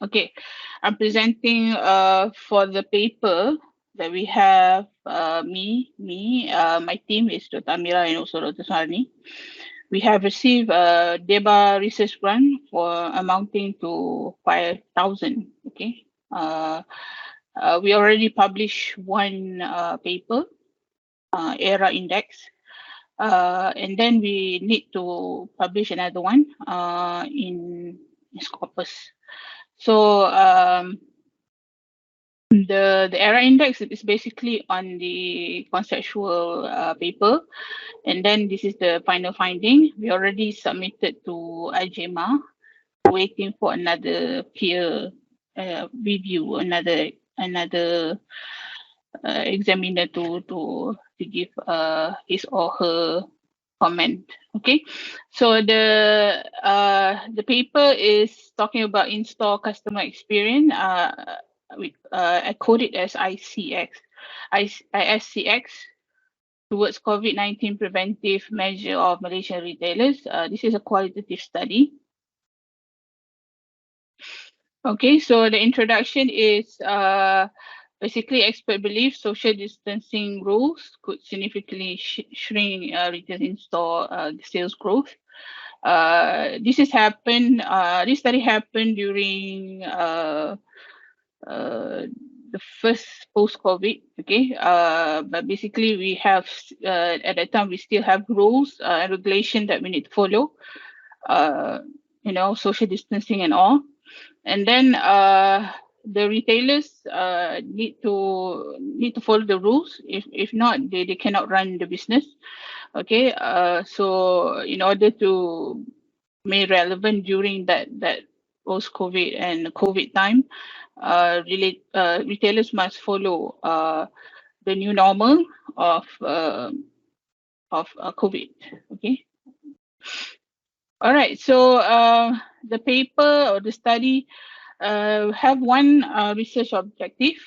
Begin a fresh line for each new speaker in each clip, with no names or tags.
Okay, I'm presenting for the paper that we have my team is Dr. Amira and also Dr. Suhaimi. We have received a DeBA research grant for amounting to 5,000. Okay, we already published one paper, ERA index, and then we need to publish another one in Scopus. So the ERA index is basically on the conceptual paper, and then this is the final finding. We already submitted to IJMA, waiting for another peer review, another examiner to give his or her comment. Okay, so the paper is talking about in-store customer experience. I code it as ISCX towards COVID-19 preventive measure of Malaysian retailers. This is a qualitative study. Okay, so the introduction is basically expert believe social distancing rules could significantly shrink retail in-store sales growth. This study happened during the first post-COVID. Okay, but basically we have at that time we still have rules and regulation that we need to follow. Social distancing and all. And then the retailers need to follow the rules. If not, they cannot run the business. Okay, so in order to make relevant during that post-COVID and COVID time, retailers must follow the new normal of COVID. Okay. All right, so the paper or the study have one research objective,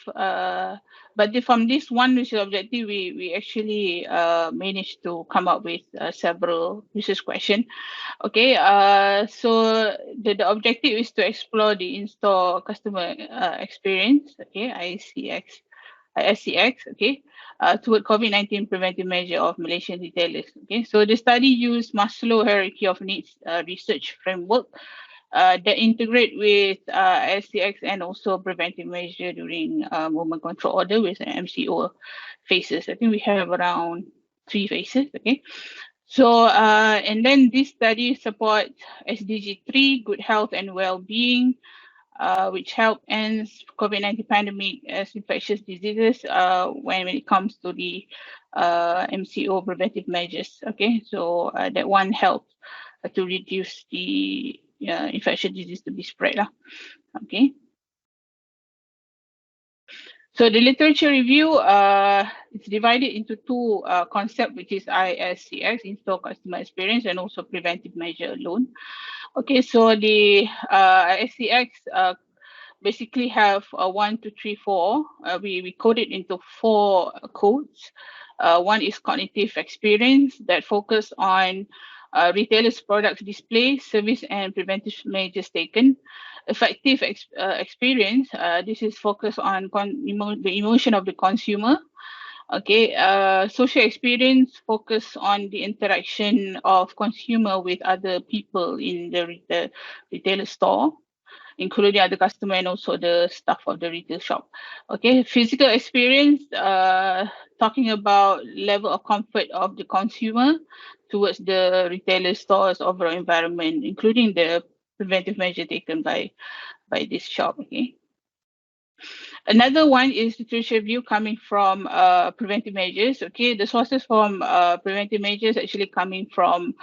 but from this one research objective, we actually managed to come up with several research questions. Okay, so the objective is to explore the in-store customer experience. Okay, ISCX, okay, toward COVID-19 preventive measure of Malaysian retailers. Okay, so the study used Maslow hierarchy of needs research framework that integrate with ISCX and also preventive measure during movement control order with an MCO phases. I think we have around 3 phases. Okay, so and then this study support SDG 3, good health and well-being, which help end COVID-19 pandemic as infectious diseases when it comes to the MCO preventive measures. Okay, so that one helps to reduce the infectious disease to be spread. Okay. So the literature review is divided into two concepts, which is ISCX, in-store customer experience, and also preventive measure alone. Okay, so the ISCX basically have 1, 2, 3, 4. We code it into 4 codes. One is cognitive experience that focus on retailers' products display, service, and preventive measures taken. Effective experience, this is focused on the emotion of the consumer. Okay, social experience focus on the interaction of consumer with other people in the retailer store, including other customer and also the staff of the retail shop. Okay, physical experience, talking about level of comfort of the consumer towards the retailer store's overall environment, including the preventive measure taken by this shop. Okay. Another one is literature review coming from preventive measures. Okay, the sources from preventive measures actually coming from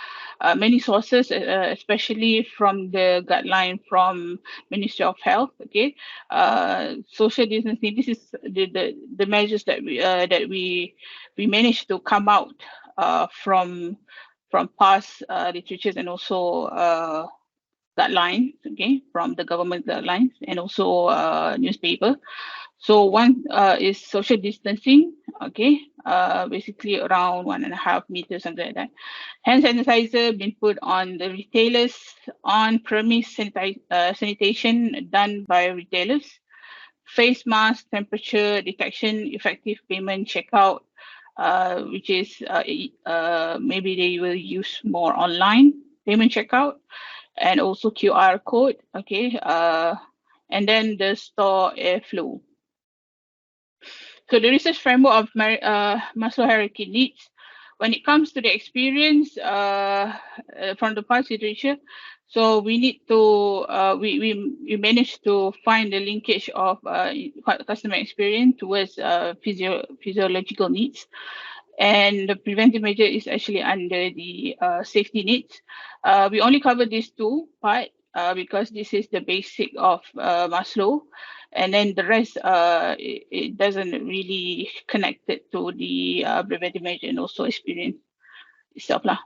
many sources, especially from the guideline from Ministry of Health. Okay, social distancing. This is the measures that we managed to come out from past literatures and also guidelines, okay, from the government guidelines and also newspaper. So one is social distancing, okay, basically around 1.5 meters, something like that. Hand sanitizer been put on the retailers, on-premise sanitation done by retailers, face mask, temperature detection, effective payment checkout, which is maybe they will use more online payment checkout, and also QR code, okay, and then the store airflow. So the research framework of Maslow hierarchy needs, when it comes to the experience from the past literature, so we need to we managed to find the linkage of customer experience towards physiological needs, and the preventive measure is actually under the safety needs. We only cover these two part because this is the basic of Maslow, and then the rest it doesn't really connect it to the preventive measure and also experience itself lah.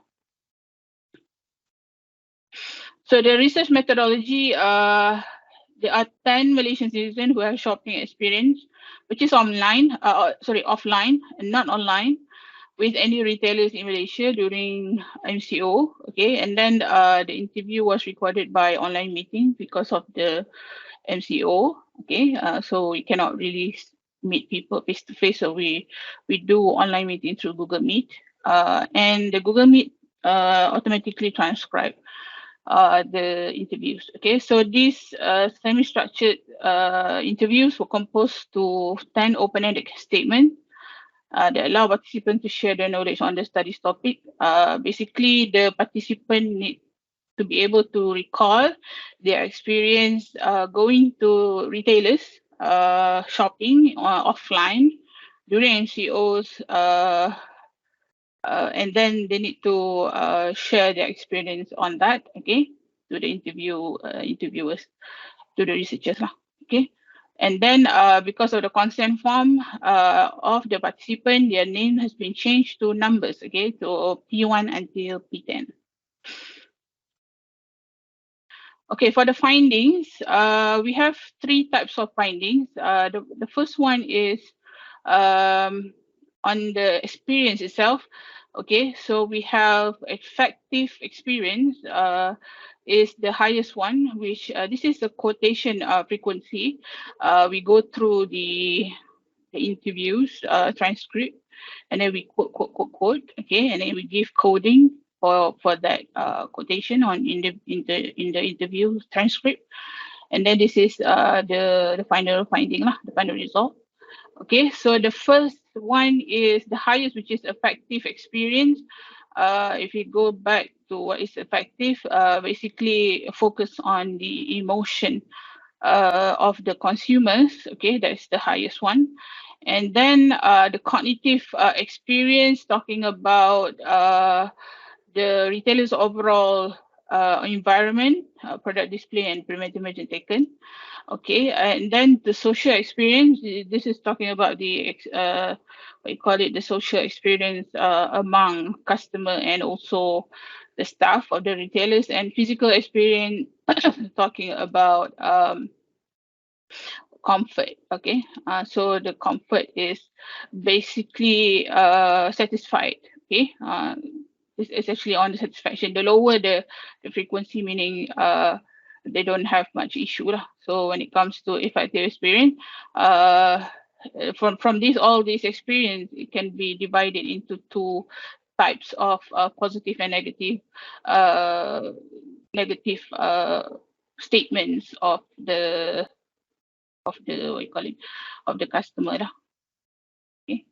So the research methodology, there are 10 Malaysian citizens who have shopping experience, which is offline, and not online, with any retailers in Malaysia during MCO. Okay, and then the interview was recorded by online meeting because of the MCO. Okay, so we cannot really meet people face to face, so we do online meeting through Google Meet, and the Google Meet automatically transcribe the interviews. Okay, so these semi-structured interviews were composed to 10 open-ended statements that allow participants to share their knowledge on the studies topic. Basically, the participant need to be able to recall their experience going to retailers, shopping offline during MCOs, and then they need to share their experience on that, okay, to the interviewers, to the researchers lah, okay. And then because of the consent form of the participant, their name has been changed to numbers, okay, to P1 until P10. Okay, for the findings, we have 3 types of findings. The first one is on the experience itself. Okay, so we have effective experience is the highest one, which this is the quotation frequency. We go through the interviews transcript, and then we quote, okay, and then we give coding for that quotation in the interview transcript, and then this is the final finding lah, the final result. Okay, so the first one is the highest, which is effective experience. If we go back to what is effective, basically focus on the emotion of the consumers. Okay, that's the highest one. And then the cognitive experience, talking about the retailer's overall environment, product display, and preventive measure taken. Okay, and then the social experience, this is talking about the what you call it, the social experience among customer and also the staff of the retailers, and physical experience talking about comfort. Okay, so the comfort is basically satisfied. Okay, it's actually on the satisfaction. The lower the frequency, meaning they don't have much issue lah. So when it comes to effective experience, from all these experience, it can be divided into 2 types of positive and negative statements of the what you call it, of the customer lah. Okay,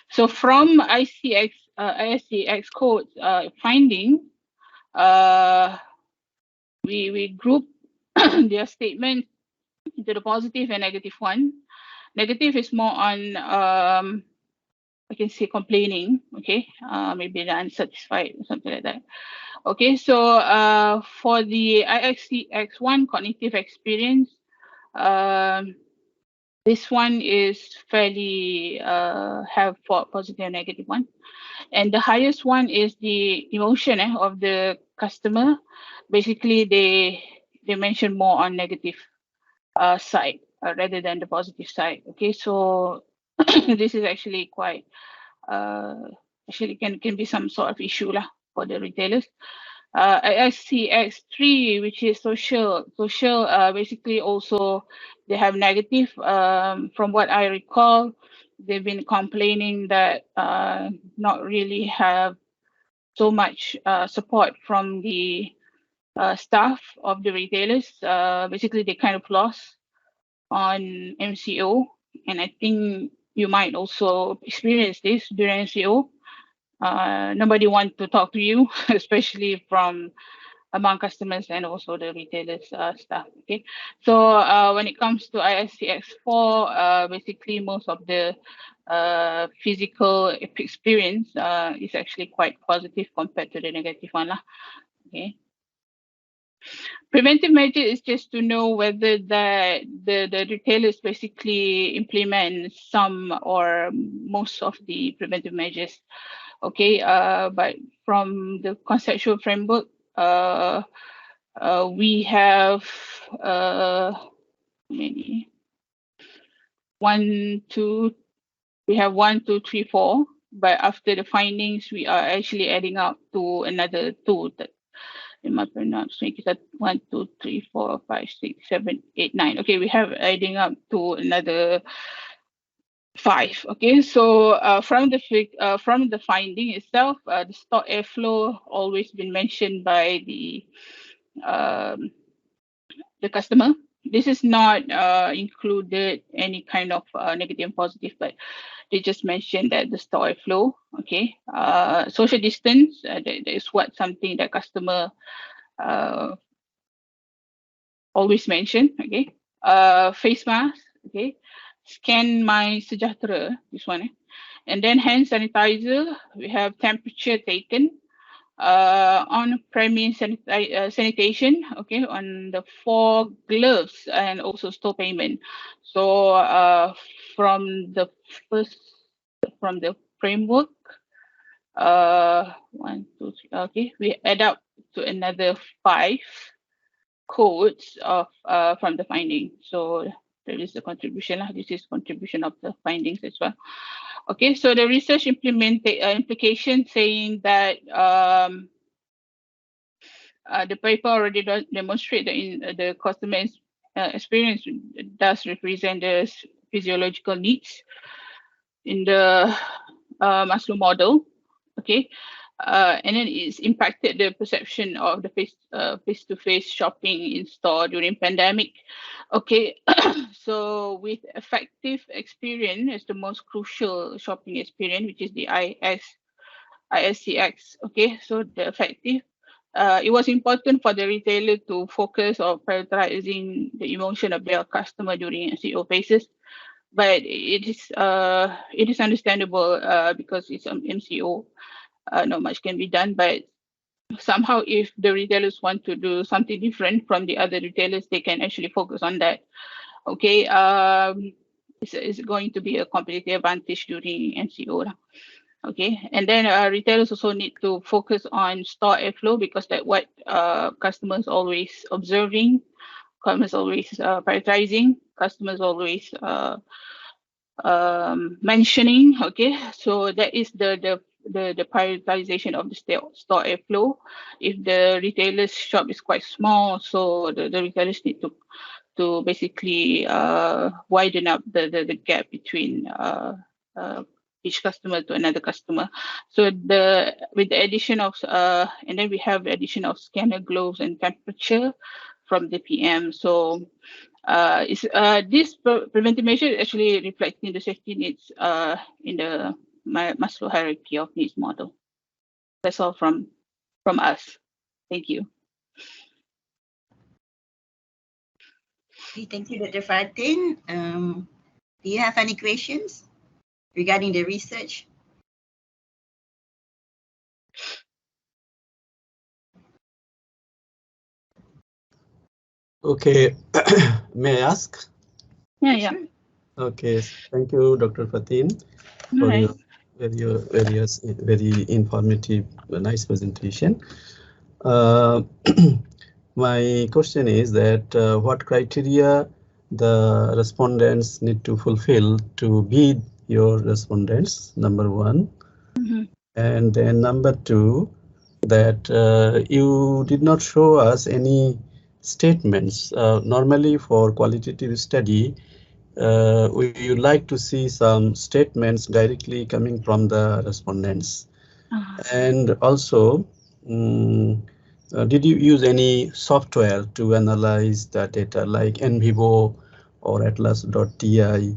so from ISCX codes finding, we group their statement into the positive and negative one. Negative is more on I can say complaining, okay, maybe the unsatisfied or something like that. Okay, so for the ISCX1 cognitive experience, this one is fairly have for positive and negative one, and the highest one is the emotion of the customer. Basically, they mention more on negative side. rather than the positive side. Okay, so this is actually quite actually can be some sort of issue lah for the retailers. ISCX3, which is social, basically also they have negative. From what I recall, they've been complaining that not really have so much support from the staff of the retailers. Basically, they kind of lost on MCO, and I think you might also experience this during MCO. Nobody wants to talk to you, especially from among customers and also the retailers staff. Okay, so when it comes to ISCX4, basically most of the physical experience is actually quite positive compared to the negative one lah. Okay. Preventive measure is just to know whether the retailers basically implement some or most of the preventive measures. Okay, but from the conceptual framework, we have many. 1, 2, we have 1, 2, 3, 4. But after the findings, we are actually adding up to another 2. That in my pronouncement is 1, 2, 3, 4, 5, 6, 7, 8, 9. Okay, we have adding up to another 5. Okay, so from the finding itself, the stock airflow always been mentioned by the customer. This is not included any kind of negative and positive, but they just mentioned that the stock airflow. Okay, social distance, that is what something that customer always mention. Okay, face mask. Okay, scan my Sejahtera, this one. And then hand sanitizer, we have temperature taken. On-premise sanitation, okay, on the 4 gloves and also store payment. So from the framework, 1, 2, 3, okay, we add up to another 5 codes of from the finding. So there is the contribution. This is contribution of the findings as well. Okay, so the research implication saying that the paper already does demonstrate that in the customer experience does represent the physiological needs in the Maslow model. Okay, and then it's impacted the perception of the face-to-face shopping in store during pandemic. Okay, so with effective experience as the most crucial shopping experience, which is the ISCX. Okay, so the effective. It was important for the retailer to focus on prioritizing the emotion of their customer during MCO phases, but it is understandable because it's MCO. Not much can be done, but somehow if the retailers want to do something different from the other retailers, they can actually focus on that. Okay, it's going to be a competitive advantage during MCO. Okay, and then retailers also need to focus on store airflow because that's what customers always observing, customers always prioritizing, customers always mentioning. Okay, so that is the prioritization of the store airflow. If the retailer's shop is quite small, so the retailers need to basically widen up the gap between each customer to another customer. So with the addition of and then we have the addition of scanner gloves and temperature from the PM. So this preventive measure is actually reflecting the safety needs in the Maslow hierarchy of needs model. That's all from us. Thank you.
Okay, thank you, Dr. Fatin. Do you have any questions regarding the research?
Okay, may I ask?
Yeah.
Okay, thank you, Dr. Fatin, for your very informative, nice presentation. My question is that what criteria the respondents need to fulfill to be your respondents, number one. And then number two, that you did not show us any statements. Normally for qualitative study, we would like to see some statements directly coming from the respondents. And also, did you use any software to analyze the data like NVivo or atlas.ti?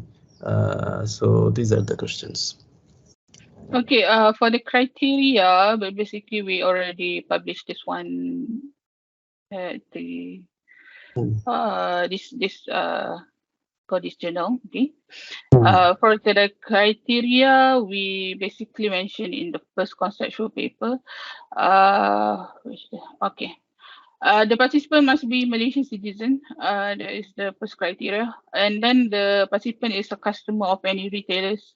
So these are the questions.
Okay, for the criteria, but basically we already published this one at the for this journal. Okay. For the criteria, we basically mentioned in the first conceptual paper. Okay. The participant must be Malaysian citizen. That is the first criteria. And then the participant is a customer of any retailers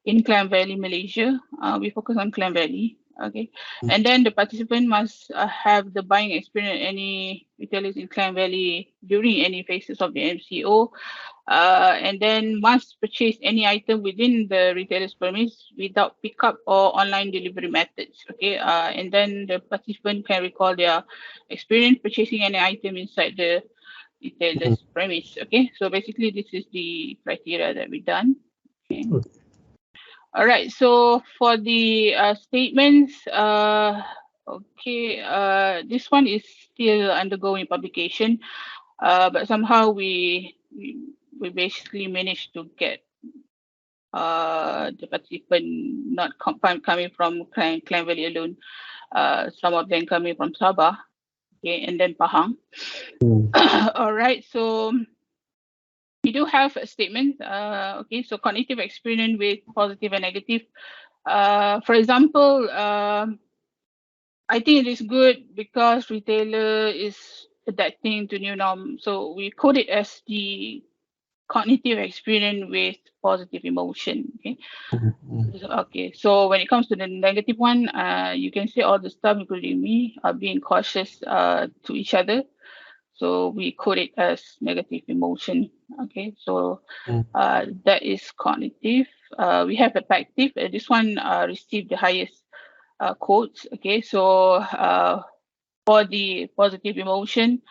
in Klang Valley, Malaysia. We focus on Klang Valley. Okay. And then the participant must have the buying experience at any retailers in Klang Valley during any phases of the MCO. And then must purchase any item within the retailer's premise without pickup or online delivery methods. Okay. And then the participant can recall their experience purchasing any item inside the retailer's premise. Okay. So basically, this is the criteria that we've done. Okay. All right. So for the statements, this one is still undergoing publication, but somehow we basically managed to get the participant not coming from Klang Valley alone. Some of them coming from Sabah, okay, and then Pahang. All right. So we do have a statement. Okay, so cognitive experience with positive and negative. For example, I think it is good because retailer is adapting to new norm. So we code it as the cognitive experience with positive emotion. Okay. Okay. So when it comes to the negative one, you can say all the stuff, including me, are being cautious to each other. So we code it as negative emotion. Okay. So that is cognitive. We have affective. This one received the highest quotes. Okay. So for the positive emotion,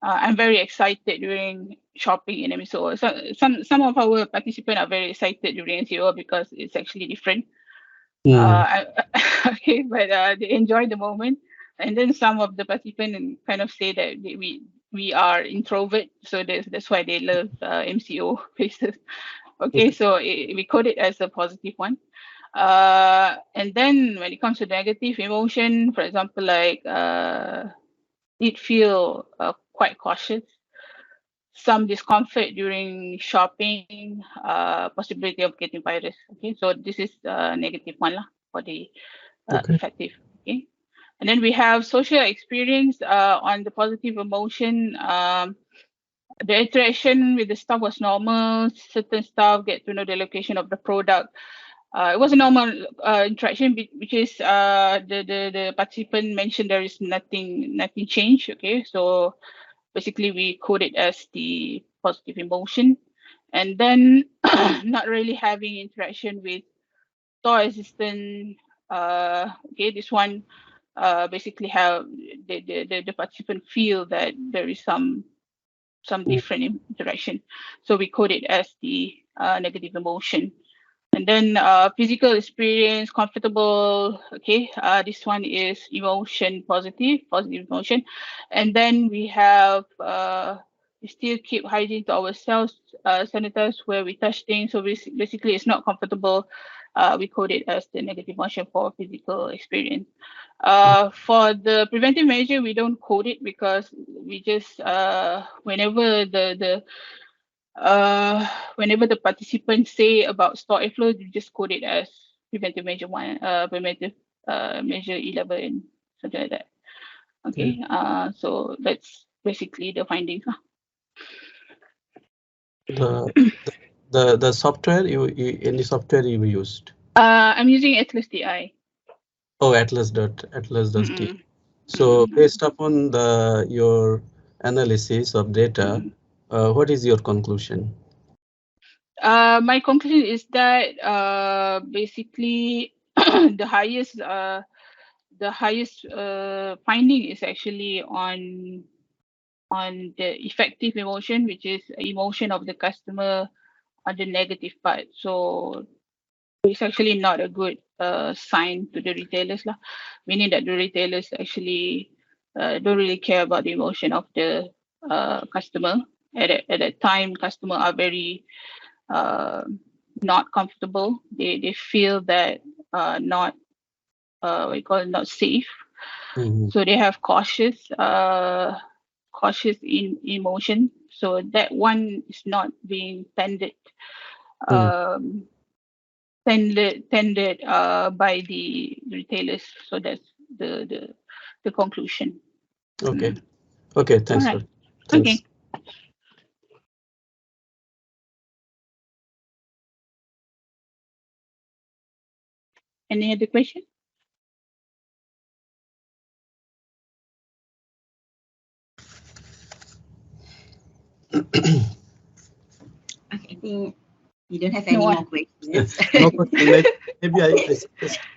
I'm very excited during shopping in MCO. So some of our participants are very excited during MCO because it's actually different. Okay, but they enjoy the moment. And then some of the participants kind of say that we are introvert, so that's why they love MCO phases. Okay, so we code it as a positive one. And then when it comes to negative emotion, for example, like it feel quite cautious, some discomfort during shopping, possibility of getting virus. Okay, so this is negative one lah for the effective. Okay, and then we have social experience on the positive emotion. The interaction with the staff was normal. Certain staff get to know the location of the product. It was a normal interaction, which is the participant mentioned there is nothing changed. Okay, so basically we code it as the positive emotion. And then not really having interaction with store assistant. Okay, this one basically have the participant feel that there is some different interaction. So we code it as the negative emotion. And then physical experience, comfortable. Okay, this one is emotion, positive emotion. And then we have we still keep hygiene to ourselves, sanitize where we touch things. So basically it's not comfortable. We code it as the negative emotion for physical experience. For the preventive measure, we don't code it because we just whenever the participants say about store airflow, you just code it as preventive measure 1, preventive measure 11, and something like that. Okay, so that's basically the findings.
The software any software you used?
I'm using Atlas DI.
Oh, Atlas.ti. So based upon your analysis of data, What is your conclusion?
My conclusion is that basically the highest finding is actually on the effective emotion, which is emotion of the customer on the negative part. So it's actually not a good sign to the retailers lah, meaning that the retailers actually don't really care about the emotion of the customer. At that time, customer are very not comfortable. They feel that not we call it not safe. So they have cautious in emotion. So that one is not being tended by the retailers. So that's the conclusion.
Okay. Okay. Thanks.
All right.
Thanks.
Okay. Any other question?
I think you don't have any more questions.
No question. Maybe I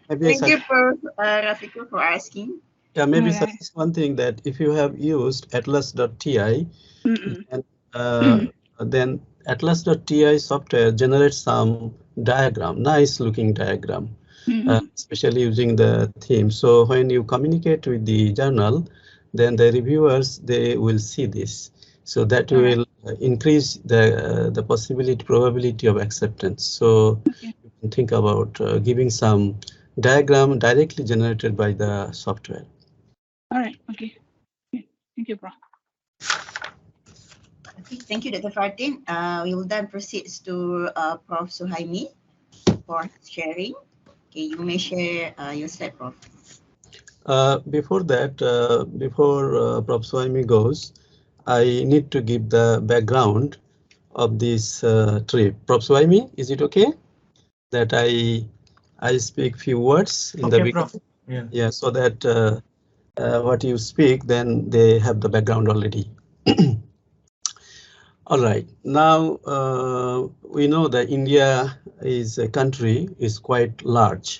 Thank you, Prof. Rafikul, for asking.
Yeah, maybe suggest one thing, that if you have used atlas.ti, then atlas.ti software generates some diagram, nice looking diagram, especially using the theme. So when you communicate with the journal, then the reviewers, they will see this. So that will increase the probability of acceptance. So you can think about giving some diagram directly generated by the software.
All right. Okay. Thank you, Prof.
Okay, thank you, Dr. Fatin. We will then proceed to Prof. Suhaimi for sharing. Okay, you may share your slide, Prof.
Before that, before Prof. Suhaimi goes, I need to give the background of this trip. Prof. Suhaimi, is it okay that I speak few words in the beginning? Yeah, so that what you speak, then they have the background already. All right, now we know that India is a country, is quite large,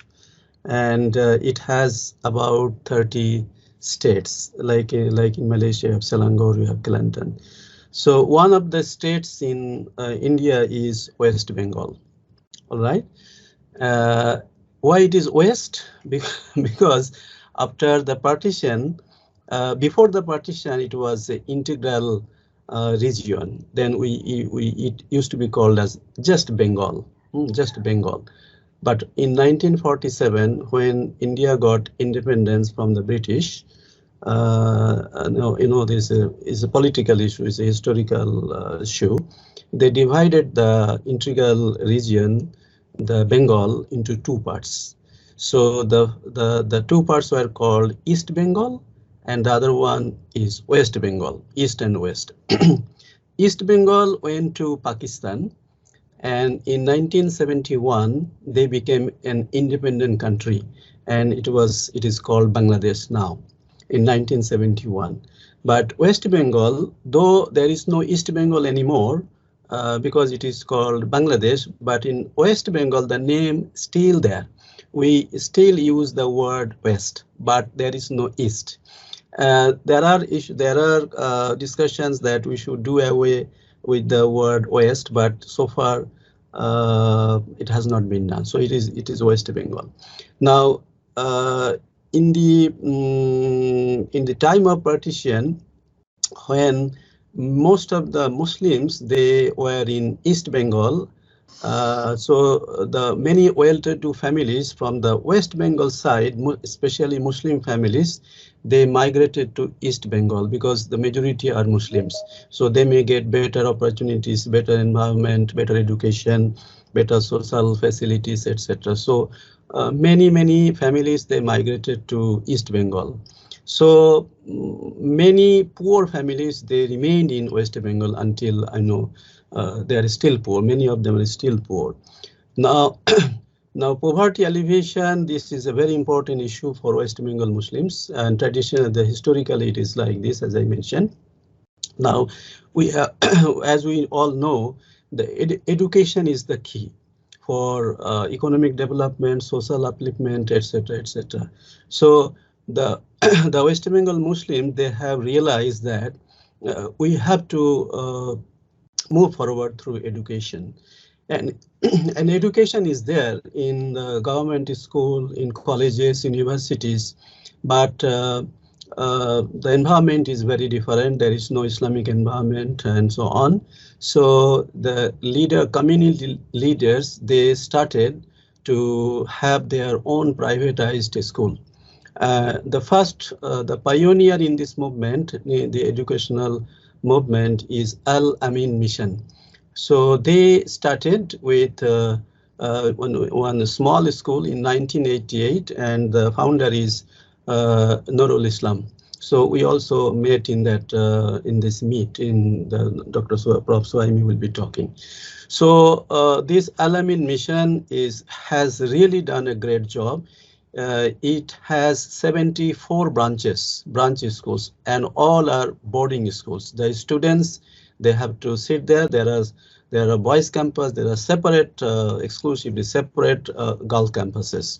and it has about 30 states, like in Malaysia, you have Selangor, you have Kelantan. So one of the states in India is West Bengal. All right. Why it is West? Because after the partition, before the partition, it was an integral region. Then it used to be called as just Bengal, just Bengal. But in 1947, when India got independence from the British, this is a political issue, it's a historical issue. They divided the integral region, the Bengal, into two parts. So the two parts were called East Bengal, and the other one is West Bengal, East and West. East Bengal went to Pakistan, and in 1971 they became an independent country, and it is called Bangladesh now in 1971. But West Bengal, though there is no East Bengal anymore, because it is called Bangladesh, but in West Bengal the name still there. We still use the word West, but there is no East. There are discussions that we should do away with the word West, but so far it has not been done. So it is West Bengal. Now in the time of partition, when most of the Muslims, they were in East Bengal, so the many well-to-do families from the West Bengal side, especially Muslim families, they migrated to East Bengal because the majority are Muslims. So they may get better opportunities, better environment, better education, better social facilities, etc. So many families, they migrated to East Bengal. So many poor families, they remained in West Bengal until I know they are still poor. Many of them are still poor. Now, now poverty alleviation, this is a very important issue for West Bengal Muslims, and traditionally, historically, it is like this, as I mentioned. Now, we have, as we all know, the education is the key for economic development, social upliftment, etc., etc. So the the West Bengal Muslim, they have realized that we have to move forward through education, and and education is there in the government school, in colleges, universities, but the environment is very different. There is no Islamic environment and so on. So the community leaders, they started to have their own privatized school. The pioneer in this movement, the educational movement, is Al Amin Mission. So they started with one small school in 1988, and the founder is Nurul Islam. So we also met in that in this meet. In the Prof. Suhaimi will be talking. So this Al Amin Mission has really done a great job. It has 74 branch schools, and all are boarding schools. The students, they have to sit there. There are boys campus. There are separate, exclusively separate girls campuses,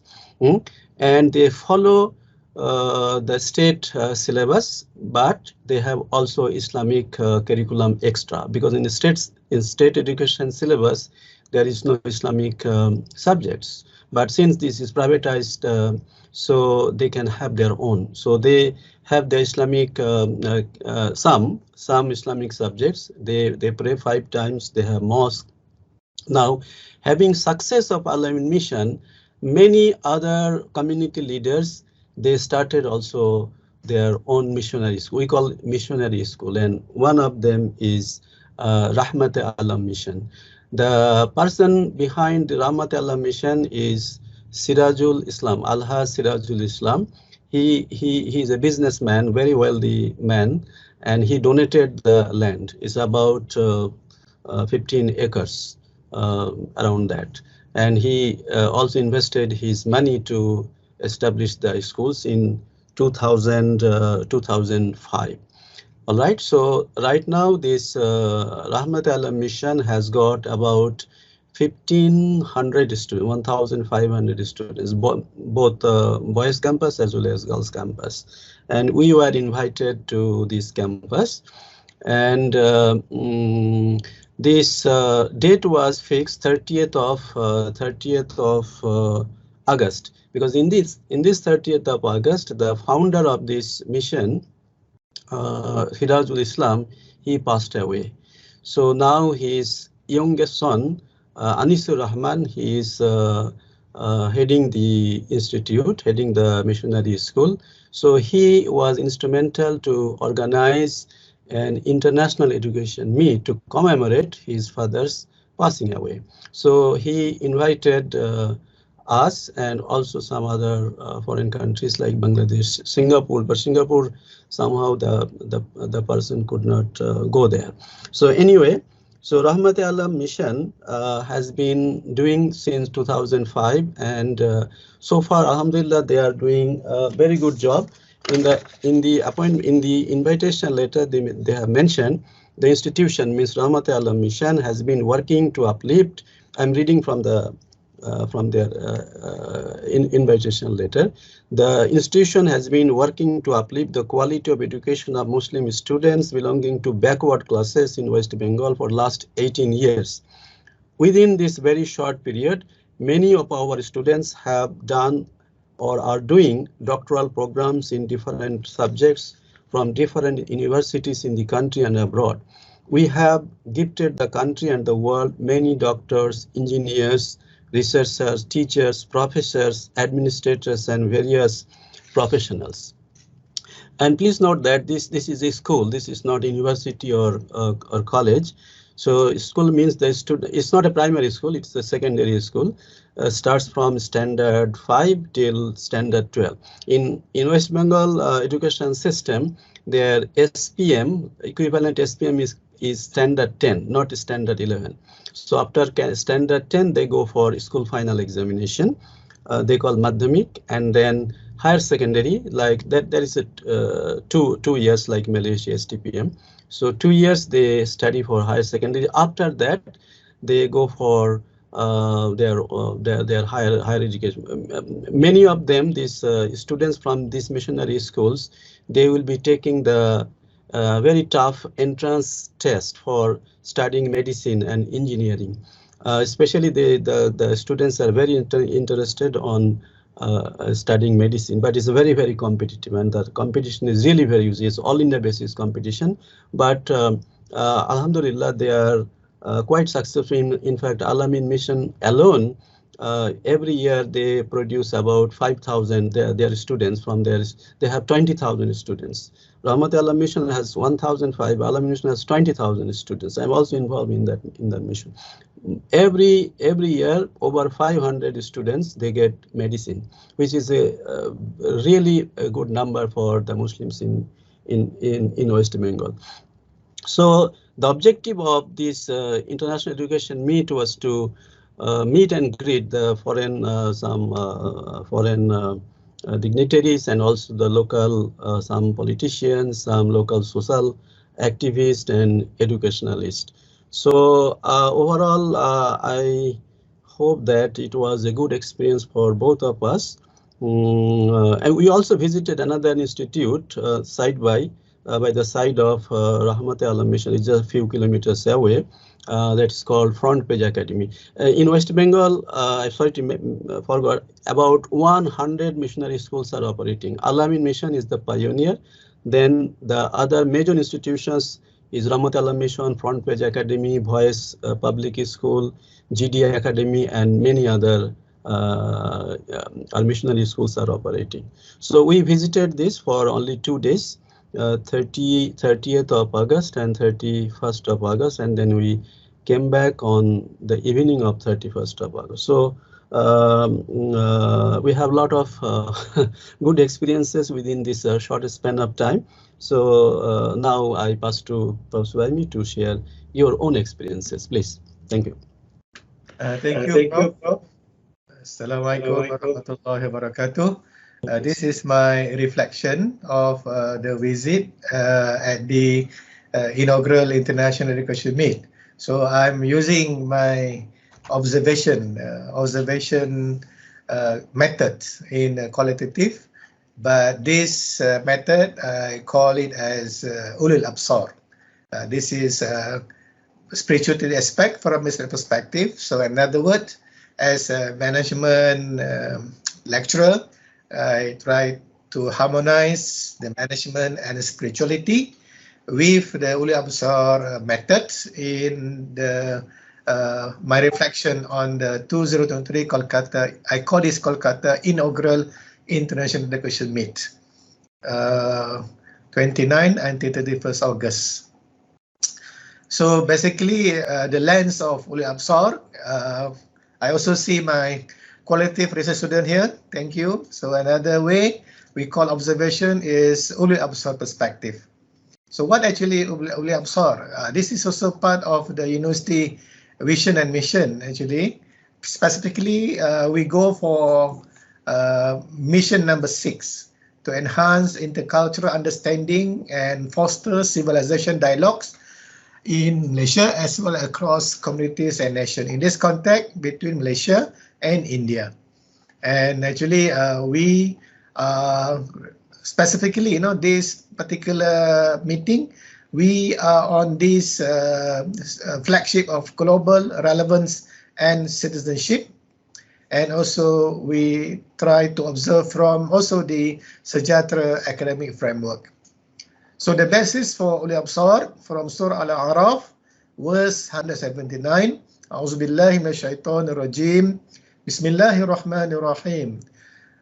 and they follow the state syllabus, but they have also Islamic curriculum extra, because in the state education syllabus there is no Islamic subjects. But since this is privatized, so they can have their own. So they have the Islamic some Islamic subjects. They pray 5 times. They have mosque. Now, having success of Al Amin Mission, many other community leaders, they started also their own missionary school. We call it missionary school, and one of them is Rahmat Alam Mission. The person behind the Rahmat Alam Mission is Sirajul Islam, Alhaj Sirajul Islam. He's a businessman, very wealthy man, and he donated the land. It's about 15 acres around that, and he also invested his money to establish the schools in 2005. All right, so right now this Rahmat Alam Mission has got about 1,500 students, 1,500 students, both boys campus as well as girls campus. And we were invited to this campus, and this date was fixed 30th of August, because in this 30th of August, the founder of this mission, Sirajul Islam, he passed away. So now his youngest son, Anisur Rahman, he is heading the institute, heading the missionary school. So he was instrumental to organize an international education meet to commemorate his father's passing away. So he invited us and also some other foreign countries like Bangladesh, Singapore, but Singapore somehow the person could not go there. So anyway, so Rahmat Alam Mission has been doing since 2005, and so far, Alhamdulillah, they are doing a very good job. In the invitation letter, they have mentioned the institution, means Rahmat Alam Mission, has been working to uplift. I'm reading from their invitation letter. The institution has been working to uplift the quality of education of Muslim students belonging to backward classes in West Bengal for last 18 years. Within this very short period, many of our students have done or are doing doctoral programs in different subjects from different universities in the country and abroad. We have gifted the country and the world many doctors, engineers, researchers, teachers, professors, administrators, and various professionals. And please note that this is a school. This is not university or college. So school means the student. It's not a primary school. It's a secondary school. Starts from standard 5 till standard 12. In West Bengal education system, their SPM equivalent SPM is standard 10, not standard 11. So after standard 10, they go for school final examination. They call Madhyamik, and then higher secondary, like that, there is a 2 years like Malaysia STPM. So 2 years they study for higher secondary. After that, they go for their higher education. Many of them, these students from these missionary schools, they will be taking the very tough entrance test for studying medicine and engineering. Especially the students are very interested on studying medicine, but it's very competitive, and the competition is really very easy. It's all India basis competition, but Alhamdulillah, they are quite successful. In fact, Al-Amin mission alone, every year they produce about 5,000 their students from their. They have 20,000 students. Rahmat Allah mission has 1,005. Al-Amin mission has 20,000 students. I'm also involved in that mission. Every year, over 500 students they get medicine, which is a really a good number for the Muslims in West Bengal. So the objective of this international education meet was to meet and greet the foreign dignitaries, and also the local some politicians, some local social activists and educationalists. So overall, I hope that it was a good experience for both of us. And we also visited another institute by the side of Rahmat Allah Mission. It's just a few kilometers away. That's called Front Page Academy. In West Bengal, I forgot, about 100 missionary schools are operating. Al-Amin Mission is the pioneer. Then the other major institutions is Rahmat Allah Mission, Front Page Academy, Voice Public School, GDI Academy, and many other our missionary schools are operating. So we visited this for only 2 days. 30th of August and 31st of August, and then we came back on the evening of 31st of August. So we have a lot of good experiences within this short span of time. So now I pass to Prof. Suhaimi to share your own experiences, please. Thank you.
Thank you, Prof. Assalamualaikum warahmatullahi wabarakatuh. This is my reflection of the visit at the inaugural International Education Meet. So I'm using my observation methods in qualitative, but this method I call it as Ulul Absar. This is spirituality aspect from a Muslim perspective. So in other words, as a management lecturer, I try to harmonize the management and the spirituality with the Uli Absar methods in the my reflection on the 2023 Kolkata. I call this Kolkata inaugural International Education Meet, 29 until 31st August. So basically, the lens of Uli Absar. I also see my qualitative research student here. Thank you. So another way we call observation is Uli Absar perspective. So what actually Uli Absar? This is also part of the university vision and mission actually. Specifically, we go for mission number 6 to enhance intercultural understanding and foster civilization dialogues in Malaysia as well as across communities and nations. In this context, between Malaysia and India. And actually we specifically, this particular meeting, we are on this flagship of global relevance and citizenship. And also we try to observe from also the Sejahtera academic framework. So the basis for Uli Absar from Surah Al-A'raf, verse 179, A'udzubillahi minasyaitonir rajim. Bismillahirrahmanirrahim.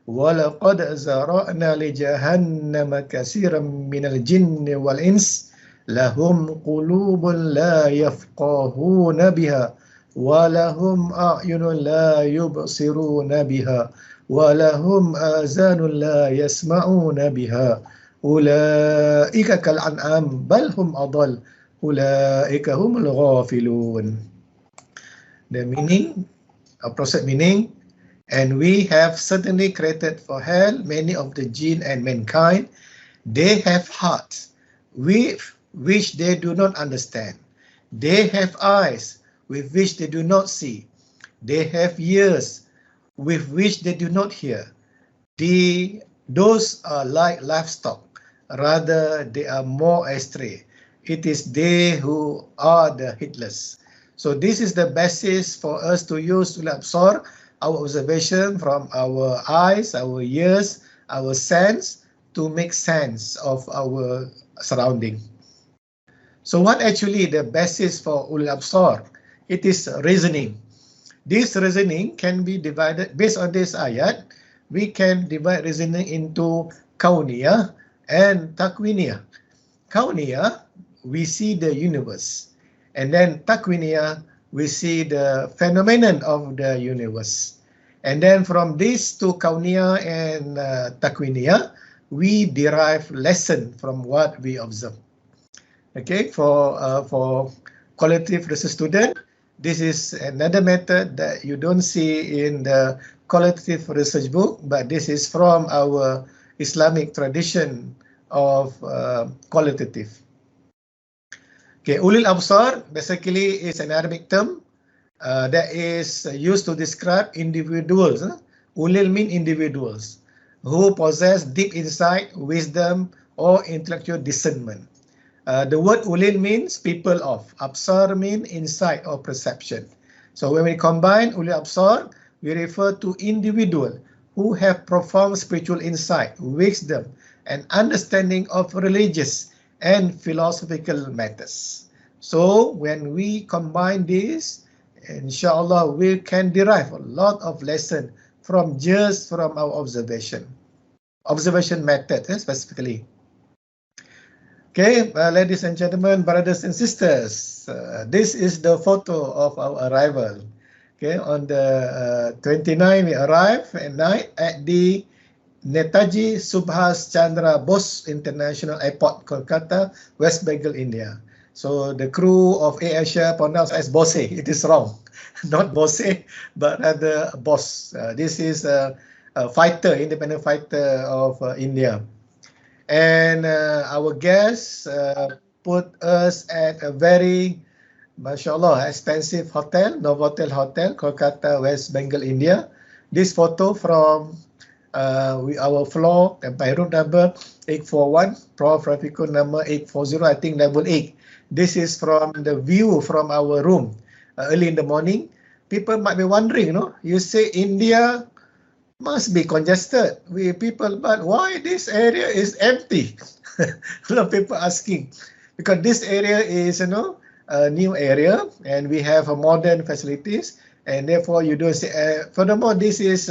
Walaqad zara'na li jahannama katsiran minal jinni wal ins lahum qulubun la yafqahuna biha wa lahum a'yunun la yubsiruna biha wa lahum azanun la yasma'una biha ulaika kal an'am bal hum adall ulaika humul ghafilun. The meaning, approximate meaning, And we have certainly created for hell many of the jinn and mankind. They have hearts with which they do not understand. They have eyes with which they do not see. They have ears with which they do not hear. Those are like livestock, rather they are more astray. It is they who are the heedless. So this is the basis for us to use to absorb our observation from our eyes, our ears, our sense to make sense of our surrounding. So what actually the basis for ulul absar? It is reasoning. This reasoning can be divided based on this ayat. We can divide reasoning into kauniyah and takwiniyah. Kauniyah, we see the universe, and then takwiniyah, we see the phenomenon of the universe. And then from these two, kauniyah and takwiniyah, we derive lesson from what we observe. Okay, for qualitative research student, this is another method that you don't see in the qualitative research book, but this is from our Islamic tradition of qualitative. Okay, ulil absar basically is an Arabic term that is used to describe individuals. Ulil mean individuals who possess deep insight, wisdom, or intellectual discernment. The word ulil means people of. Absar means insight or perception. So when we combine ulil absar, we refer to individuals who have profound spiritual insight, wisdom, and understanding of religious and philosophical matters. So when we combine this, inshallah, we can derive a lot of lesson from our observation method specifically. Okay, ladies and gentlemen, brothers and sisters, this is the photo of our arrival. Okay, on the 29th, we arrived at night at the Netaji Subhas Chandra Bose International Airport, Kolkata, West Bengal, India. So the crew of Air Asia pronounced as Bose. It is wrong, not Bose, but rather Bose. This is a fighter, independent fighter of India. And our guests put us at a very, mashallah, expensive hotel, Novotel Hotel, Kolkata, West Bengal, India. This photo from our floor, by room number 841, Prof. Rafikul number 840, I think level 8. This is from the view from our room early in the morning. People might be wondering, you say India must be congested with people, but why this area is empty? A lot of people asking, because this area is, a new area, and we have modern facilities, and therefore you don't see. Furthermore, this is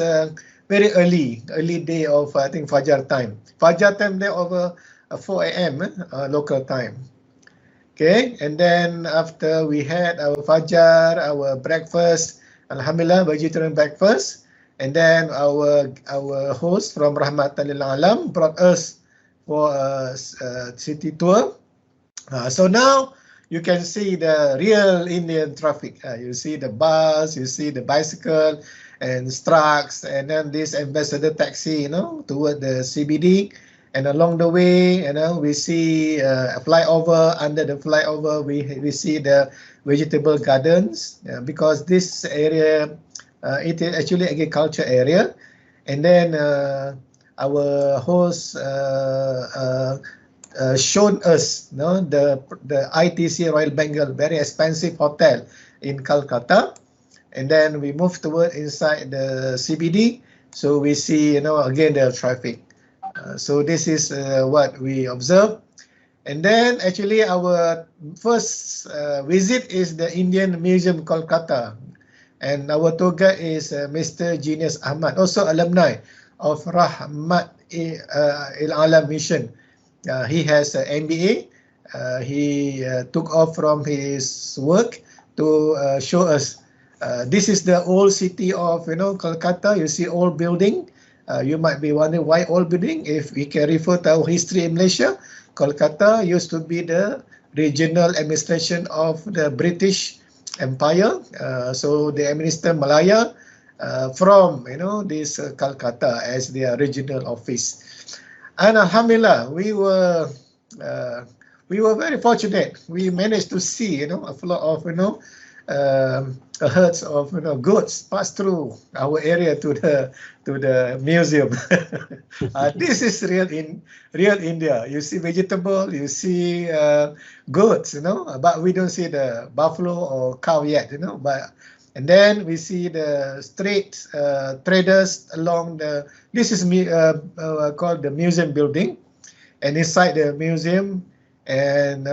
very early day of I think Fajar time. Fajar time there over 4 a.m. Local time. Okay, and then after we had our Fajar, our breakfast, Alhamdulillah, vegetarian breakfast. And then our host from Rahmatan lil Alam brought us for a city tour. So now you can see the real Indian traffic. You see the bus, you see the bicycle and trucks, and then this ambassador taxi, toward the CBD. And along the way, we see a flyover. Under the flyover, we see the vegetable gardens, because this area. It is actually agriculture area, and then our host shown us the ITC Royal Bengal, very expensive hotel in Calcutta, and then we move toward inside the CBD, so we see again the traffic. So this is what we observe. And then actually our first visit is the Indian Museum Kolkata. And our tour guide is Mr. Genius Ahmad, also alumni of Rahmat Il Alam Mission. He has an MBA. He took off from his work to show us. This is the old city of Kolkata. You see old building. You might be wondering why old building. If we can refer to our history in Malaysia, Kolkata used to be the regional administration of the British Empire. So they administer Malaya, from this Calcutta as their regional office. And Alhamdulillah, we were very fortunate. We managed to see a flock of a herds of goats pass through our area to the museum. This is real India. You see vegetable, you see goats, but we don't see the buffalo or cow yet, but. And then we see the street traders along the. This is called the museum building, and inside the museum, and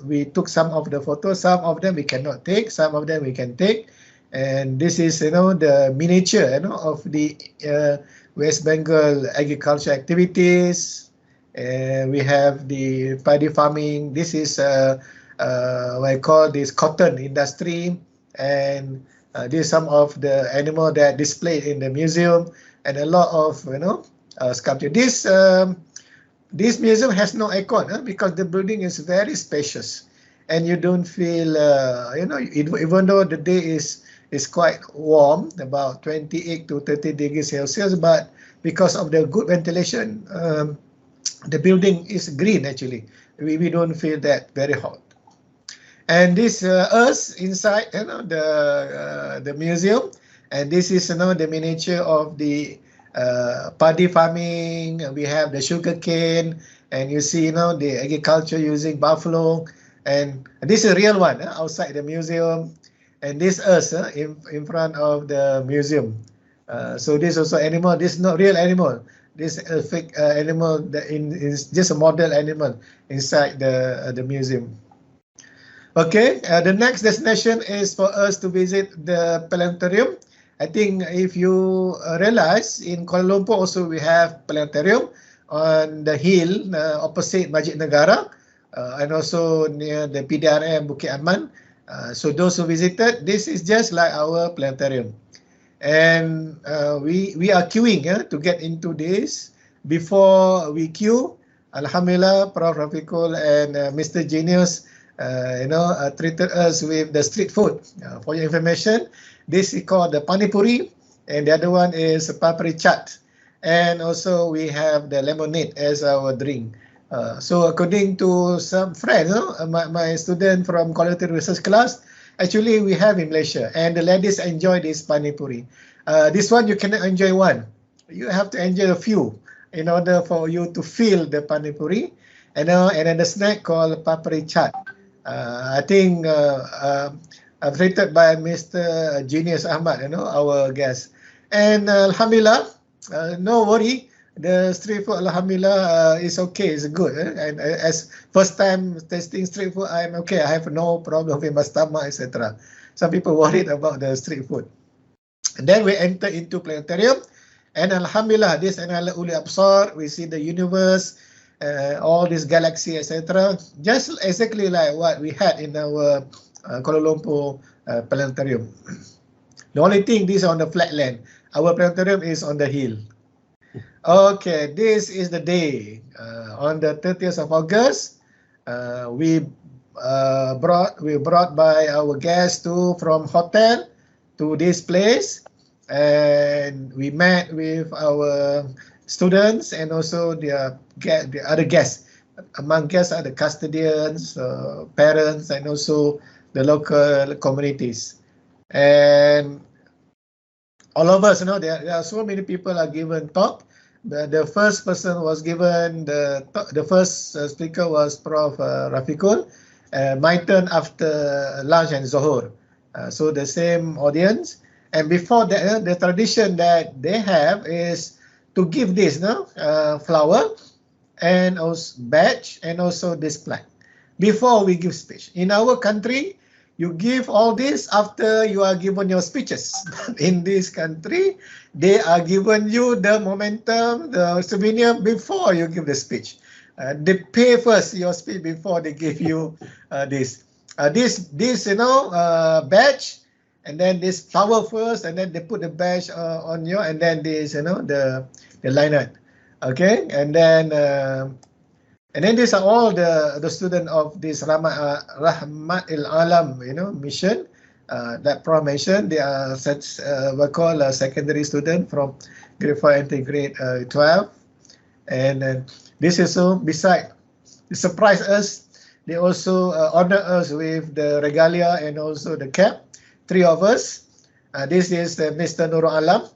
we took some of the photos. Some of them we cannot take. Some of them we can take. And this is the miniature of the West Bengal agriculture activities. And we have the paddy farming. This is what I call this cotton industry, and these are some of the animal that displayed in the museum, and a lot of sculpture. This museum has no aircon because the building is very spacious, and you don't feel even though the day is quite warm, about 28 to 30 degrees Celsius, but because of the good ventilation, the building is green actually. We don't feel that very hot. And this us inside the museum, and this is the miniature of the paddy farming. We have the sugar cane, and you see the agriculture using buffalo, and this is a real one outside the museum, and this us in front of the museum. So this also animal. This is not real animal. This is a fake animal that is just a model animal inside the museum. Okay, the next destination is for us to visit the planetarium. I think if you realize, in Kuala Lumpur also we have planetarium on the hill opposite Masjid Negara, and also near the PDRM Bukit Aman. So those who visited, this is just like our planetarium. And we are queuing to get into this. Before we queue, Alhamdulillah, Prof. Rafikul and Mr. Genius treated us with the street food. For your information, this is called the pani puri, and the other one is papri chaat, and also we have the lemonade as our drink. So according to some friends, my student from quality research class, actually we have in Malaysia, and the ladies enjoy this pani puri. This one you cannot enjoy one. You have to enjoy a few in order for you to feel the pani puri. And then the snack called papri chaat. I think treated by Mr. Genius Ahmad, our guest. And Alhamdulillah, no worry, the street food, Alhamdulillah, is okay, it's good. And as first time tasting street food, I'm okay, I have no problem with my stomach, etc. Some people worried about the street food. And then we enter into planetarium, and Alhamdulillah, this another Uli Absar, we see the universe, all this galaxy, etc. Just exactly like what we had in our Kuala Lumpur planetarium. The only thing, this is on the flat land. Our planetarium is on the hill. Okay, this is the day. On the 30th of August, we brought by our guests from hotel to this place, and we met with our students and also the other guests. Among guests are the custodians, parents, and also the local communities. And all of us, there are so many people are given talk. The first person was given the first speaker was Prof. Rafikul. My turn after lunch and Zohor. So the same audience. And before that, the tradition that they have is to give this flower and also badge and also this plaque before we give speech. In our country, you give all this after you are given your speeches. In this country, they are given you the momentum, the souvenir before you give the speech. They pay first your speech before they give you this badge, and then this flower first, and then they put the badge on you, and then this the liner. Okay, and then these are all the students of this Rahmat Alam mission. that Prof mentioned, they are such we call a secondary student from grade 5 until grade 12. And this is so beside, surprise us, they also honor us with the regalia and also the cap, 3 of us. This is Mr. Nurul Alam,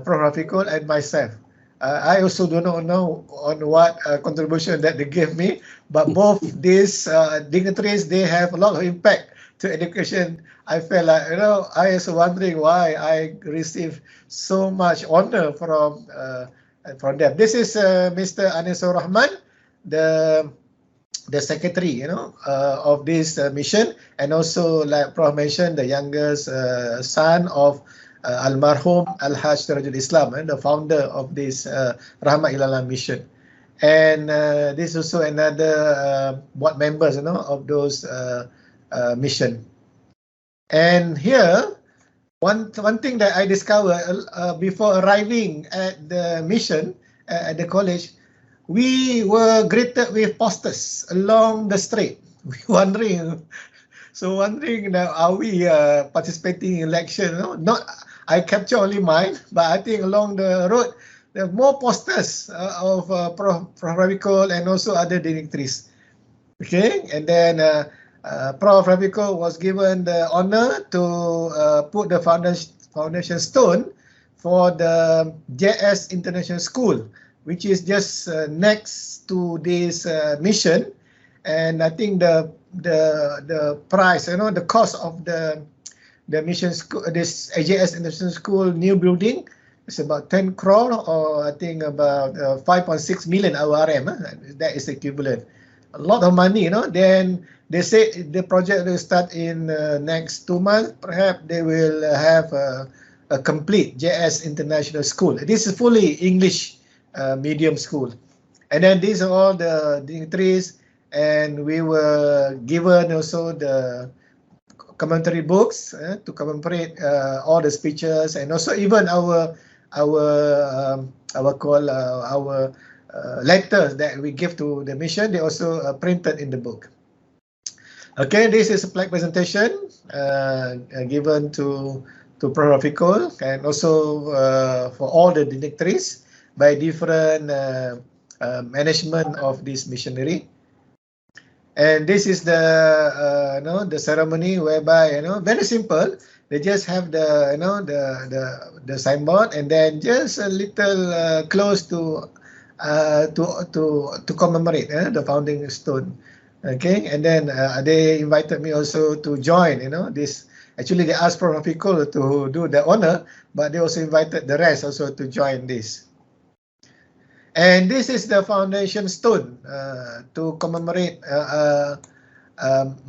Prof. Rafikul, and myself. I also do not know on what contribution that they gave me, but both these dignitaries, they have a lot of impact to education. I felt like, I was wondering why I received so much honor from them. This is Mr. Anisur Rahman, the secretary, of this mission, and also, like Prof mentioned, the youngest son of Almarhum Al-Hajj Sirajul Islam, and the founder of this Rahmat Ilalam mission. And this is also another board members, of those mission. And here, one thing that I discovered before arriving at the mission at the college, we were greeted with posters along the street. We wondering now, are we participating in election? Not, I capture only mine, but I think along the road there are more posters of Prof. Rafikul and also other dignitaries. Okay, and then Prof. Rafikul was given the honor to put the foundation stone for the JS International School, which is just next to this mission. And I think the price, the cost of the mission school, this AJS International School new building, is about 10 crore, or I think about 5.6 million RM. That is equivalent. A lot of money, Then they say the project will start in next 2 months. Perhaps they will have a complete JS International School. This is fully English medium school. And then these are all the dignitaries, and we were given also the commentary books to commemorate all the speeches, and also even our letters that we give to the mission, they also printed in the book. Okay, this is a plaque presentation given to Prof. Rafikul, and also for all the dignitaries by different management of this missionary. And this is the ceremony whereby, very simple. They just have the the signboard, and then just a little close to commemorate the founding stone. Okay, and then they invited me also to join. This. Actually, they asked Prof. Rafikul to do the honor, but they also invited the rest also to join this. And this is the foundation stone to commemorate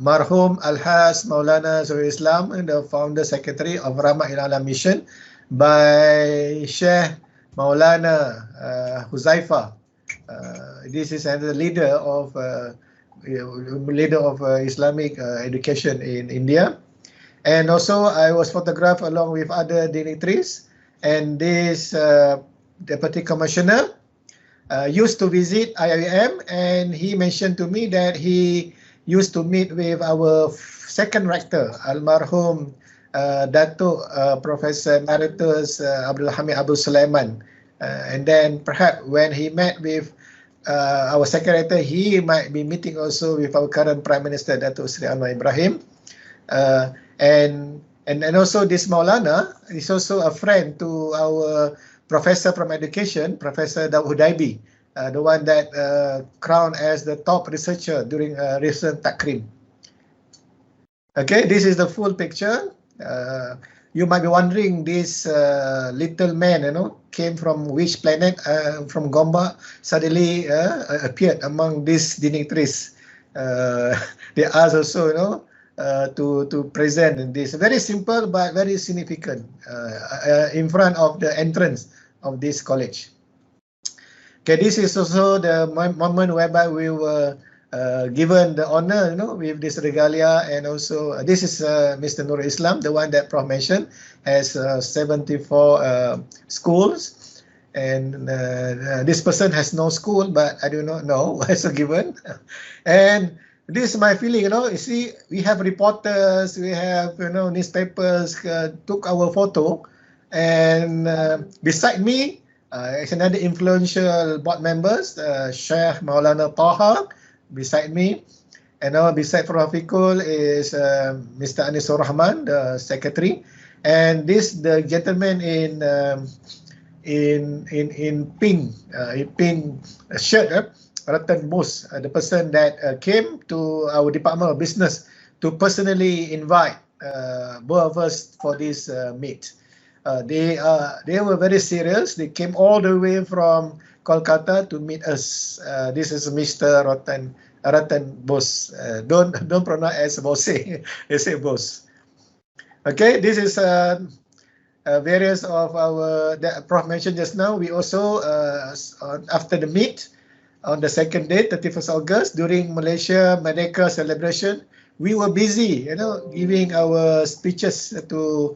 Marhum Al-Hajj Maulana Zahirul Islam, the founder secretary of Rahmat Ilalam Mission, by Sheikh Maulana Huzaifa. This is another leader of Islamic education in India. And also, I was photographed along with other dignitaries, and this Deputy Commissioner used to visit IIM, and he mentioned to me that he used to meet with our second rector, Almarhum Datuk Professor Emeritus Abdul Hamid Abdul Sulaiman. And then perhaps when he met with our secretary, he might be meeting also with our current Prime Minister, Datuk Sri Anwar Ibrahim. And also this Maulana is also a friend to our professor from education, Professor Daud Hudaibi, the one that crowned as the top researcher during a recent takrim. Okay, this is the full picture. You might be wondering, this little man, came from which planet? From Gomba, suddenly appeared among these dignitaries. They asked also, to present this very simple but very significant in front of the entrance of this college. Okay, this is also the moment whereby we were given the honor, with this regalia, and also this is Mr. Nurul Islam, the one that Prof mentioned, has 74 schools, and this person has no school, but I do not know what's given. And this is my feeling, you see, we have reporters, we have, newspapers took our photo, and beside me is another influential board members, Sheikh Maulana Taha, beside me, and beside Rafikul is Mr. Anisur Rahman, the secretary, and the gentleman in pink shirt, Ratan Bose, the person that came to our Department of Business to personally invite both of us for this meet. They were very serious. They came all the way from Kolkata to meet us. This is Mr. Ratan Bose. Don't pronounce as Bose. They say Bose. Okay, this is various of our that Prof mentioned just now. We also after the meet, on the second day, 31st August, during Malaysia Merdeka celebration, we were busy, giving our speeches to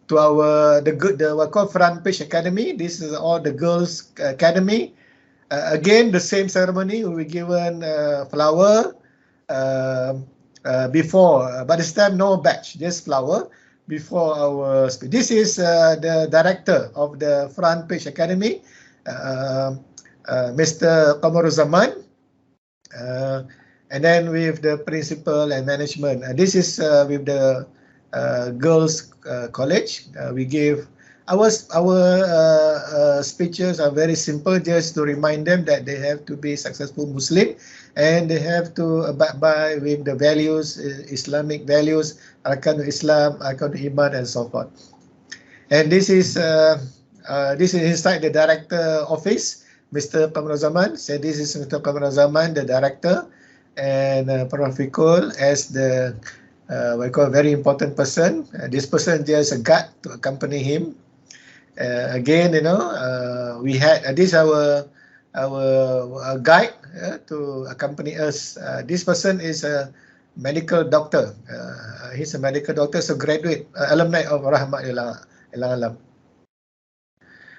the what called Front Page Academy. This is all the girls' academy. Again, the same ceremony. We were given flower before, but this time no badge, just flower before our speech. This is the director of the Front Page Academy. Mr. Qamaruzaman, and then with the principal and management. This is with the girls' college. We gave our speeches are very simple, just to remind them that they have to be successful Muslim and they have to abide by with the values, Islamic values, Arkanul Islam, Arkanul Iman, and so forth. And this is inside the director office. Mr. Qamaruzaman said this is Mr. Qamaruzaman, the director, and Rafikul as the we call very important person. This person just a guide to accompany him. Again, we had this our guide to accompany us. This person is a medical doctor. He's a medical doctor, so graduate alumni of Rahmat Ilang Alam.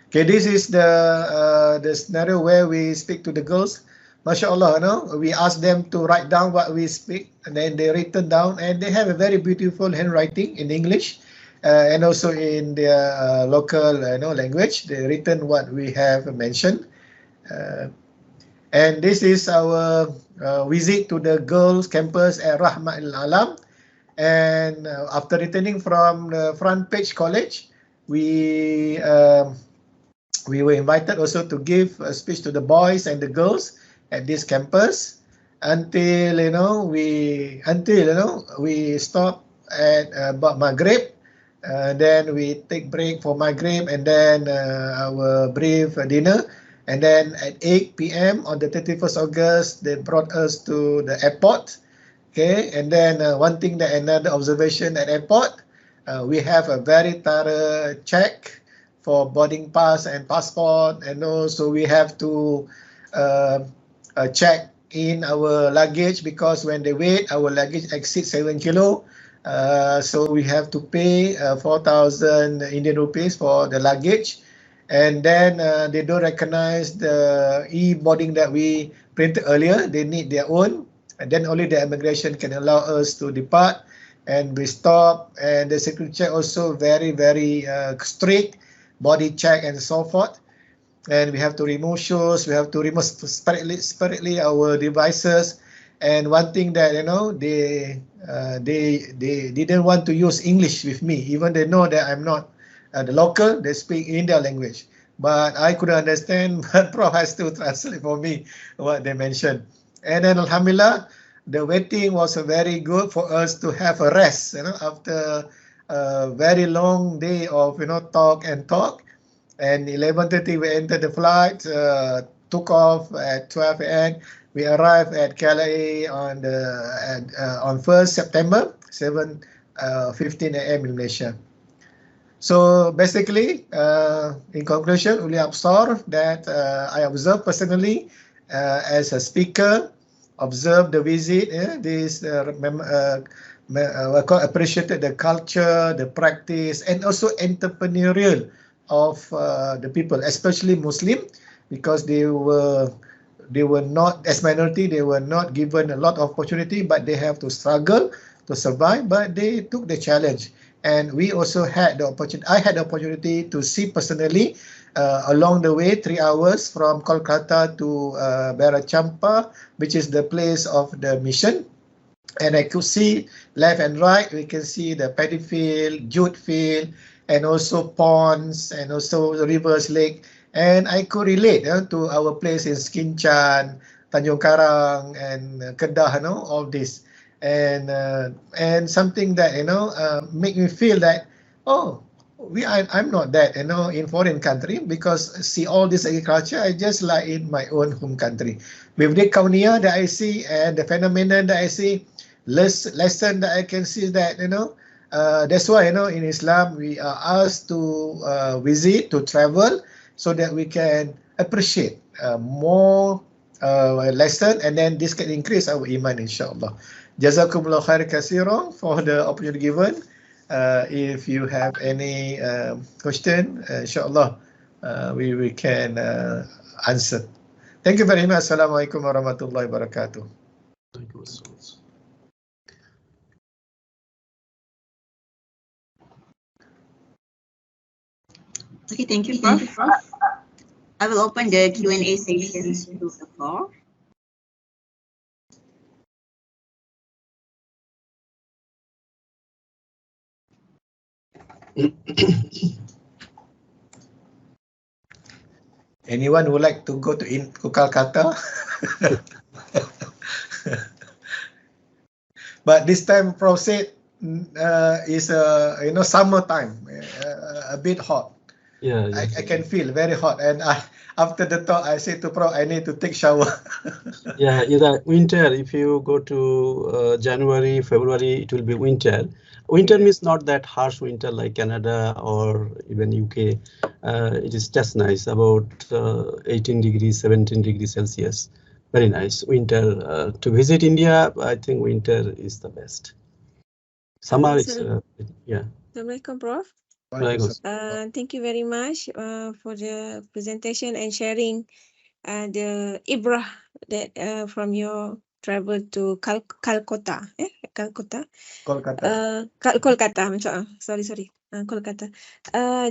Okay, this is the scenario where we speak to the girls. MashaAllah, we ask them to write down what we speak, and then they written down, and they have a very beautiful handwriting in English, and also in their local language. They written what we have mentioned. And this is our visit to the girls' campus at Rahmat Alam. And after returning from the Front Page College, we were invited also to give a speech to the boys and the girls at this campus until we stop at about Maghrib. Then we take break for Maghrib, and then our brief dinner. And then at 8 p.m. on the 31st August, they brought us to the airport. Okay, and then another observation at airport, we have a very thorough check for boarding pass and passport, and also we have to check in our luggage, because when they weigh, our luggage exceeds 7 kilo. So we have to pay 4,000 Indian rupees for the luggage. And then they don't recognize the e-boarding that we printed earlier. They need their own, and then only the immigration can allow us to depart. And we stop, and the security check also very, very strict, body check and so forth. And we have to remove shoes, we have to remove separately our devices. And one thing that they didn't want to use English with me, even they know that I'm not the local. They speak in their language, but I couldn't understand. But Prof has to translate for me what they mentioned. And then Alhamdulillah, the waiting was very good for us to have a rest. After a very long day of talk. And 11:30 we entered the flight, took off at 12 a.m. We arrived at KLIA on 1st September, 7:15 a.m. in Malaysia. So basically, in conclusion, Uli Absar that I observed personally as a speaker, observed the visit. Appreciated the culture, the practice, and also entrepreneurial of the people, especially Muslim, because they were they were not, as minority, they were not given a lot of opportunity, but they have to struggle to survive, but they took the challenge. And we also had the opportunity, I had the opportunity to see personally along the way, 3 hours from Kolkata to Barachampa, which is the place of the mission. And I could see left and right, we can see the paddy field, jute field, and also ponds, and also the rivers, lake. And I could relate to our place in Skinchan, Tanjung Karang, and Kedah, all this. And something that, make me feel that, oh, I'm not that, in foreign country, because see all this agriculture, I just like in my own home country. With the kaunia that I see and the phenomenon that I see, lesson that I can see that, that's why, in Islam, we are asked to visit, to travel, so that we can appreciate more lesson, and then this can increase our iman, inshallah. Jazakumullah khair katsiran for the opportunity given. If you have any question, inshallah, we can answer. Thank you very much. Assalamualaikum warahmatullahi wabarakatuh.
Thank you so much.
Okay, thank you, Prof. I will open the Q&A sessions to the floor.
Anyone would like to go to Kolkata? But this time, Prof said, is summertime, a bit hot.
Yeah,
I can feel very hot, and after the talk, I said to Prof, I need to take shower.
Yeah, either winter. If you go to January, February, it will be winter. Winter means not that harsh winter like Canada or even UK. It is just nice, about 18 degrees, 17 degrees Celsius. Very nice. Winter to visit India, I think winter is the best. Summer is yeah.
Assalamualaikum, Prof. Thank you very much for the presentation and sharing the ibrah that from your travel to Calcutta. Calcutta. Kolkata. Sorry. Kolkata.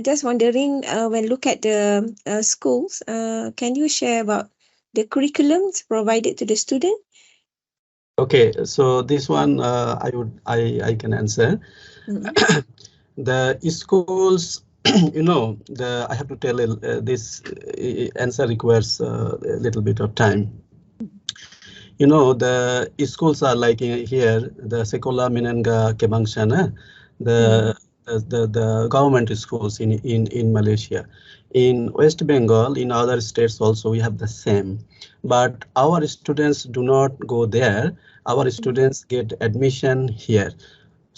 Just wondering, when look at the schools, can you share about the curriculums provided to the student?
Okay, so this one I can answer. The schools, I have to tell this answer requires a little bit of time. The schools are like here, the Sekolah Menengah Kebangsaan, the government schools in Malaysia. In West Bengal, in other states also, we have the same. But our students do not go there. Our students get admission here.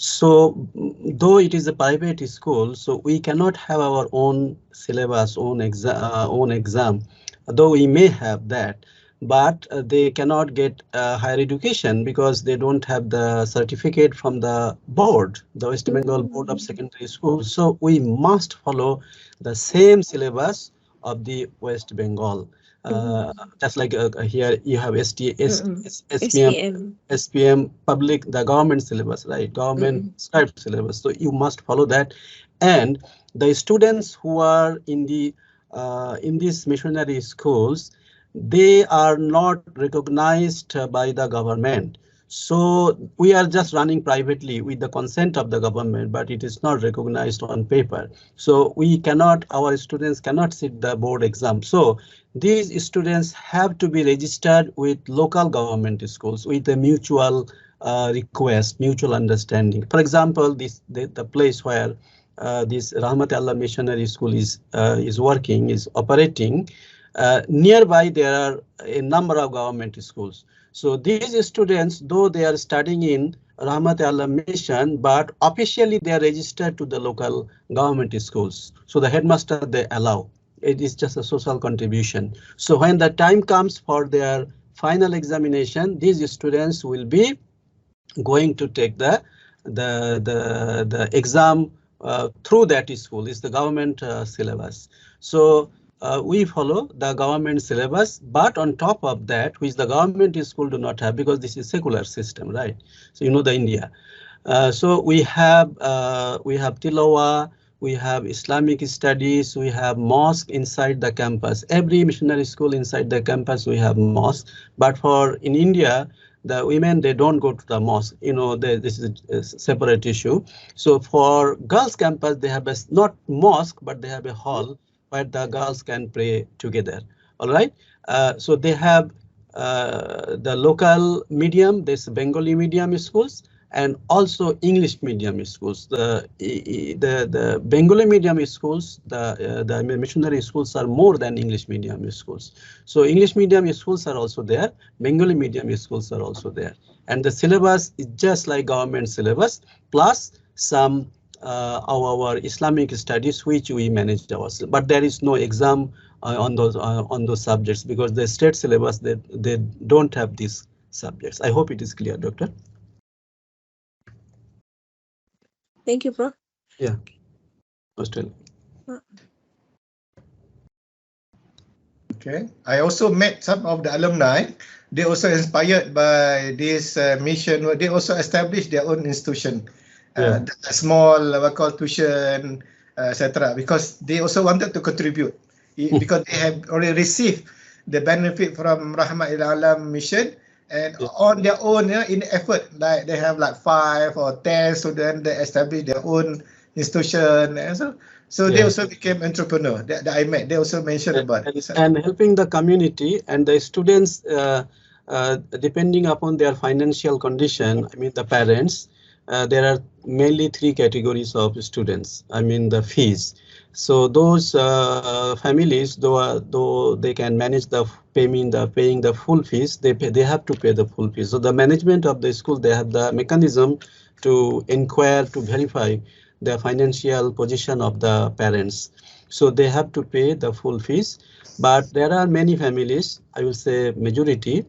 So though it is a private school, so we cannot have our own syllabus, own exam, though we may have that, but they cannot get higher education because they don't have the certificate from the board, the West Bengal Board of Secondary Schools. So we must follow the same syllabus of the West Bengal. Just like here you have SPM public, the government syllabus, right? Government prescribed syllabus. So you must follow that. And the students who are in these missionary schools, they are not recognized by the government. So we are just running privately with the consent of the government, but it is not recognized on paper. So our students cannot sit the board exam. So these students have to be registered with local government schools with a mutual request, mutual understanding. For example, the place where this Rahmat Allah Missionary School is operating, nearby there are a number of government schools. So these students, though they are studying in Rahmat Allah Mission, but officially they are registered to the local government schools. So the headmaster they allow. It is just a social contribution. So when the time comes for their final examination, these students will be going to take the exam through that school. It's the government syllabus. So we follow the government syllabus, but on top of that, which the government school do not have, because this is secular system, right? So you know the India. So we have Tilawa, we have Islamic studies, we have mosque inside the campus. Every missionary school inside the campus we have mosque. But for in India, the women, they don't go to the mosque. You know, this is a separate issue. So for girls campus, they have a not mosque, but they have a hall where the girls can pray together. All right. So they have the local medium, this Bengali medium schools, and also English medium schools. The Bengali medium schools, the missionary schools are more than English medium schools. So English medium schools are also there. Bengali medium schools are also there. And the syllabus is just like government syllabus, plus some our Islamic studies, which we manage ourselves. But there is no exam on those subjects, because the state syllabus, they don't have these subjects. I hope it is clear, Doctor.
Thank you, Prof.
Yeah. Australia.
Okay. I also met some of the alumni. They also inspired by this mission. They also established their own institution, a small tuition, etc. Because they also wanted to contribute, because they have already received the benefit from Rahmat Il Alam mission, and on their own, in effort, like they have like 5 or 10 students, they establish their own institution, and so they also became entrepreneur that I met. They also mentioned about it.
And helping the community and the students, depending upon their financial condition. I mean, the parents, there are mainly 3 categories of students. I mean, the fees. So those families, though they can manage the paying the full fees, they have to pay the full fees. So the management of the school, they have the mechanism to inquire, to verify the financial position of the parents. So they have to pay the full fees. But there are many families, I will say majority,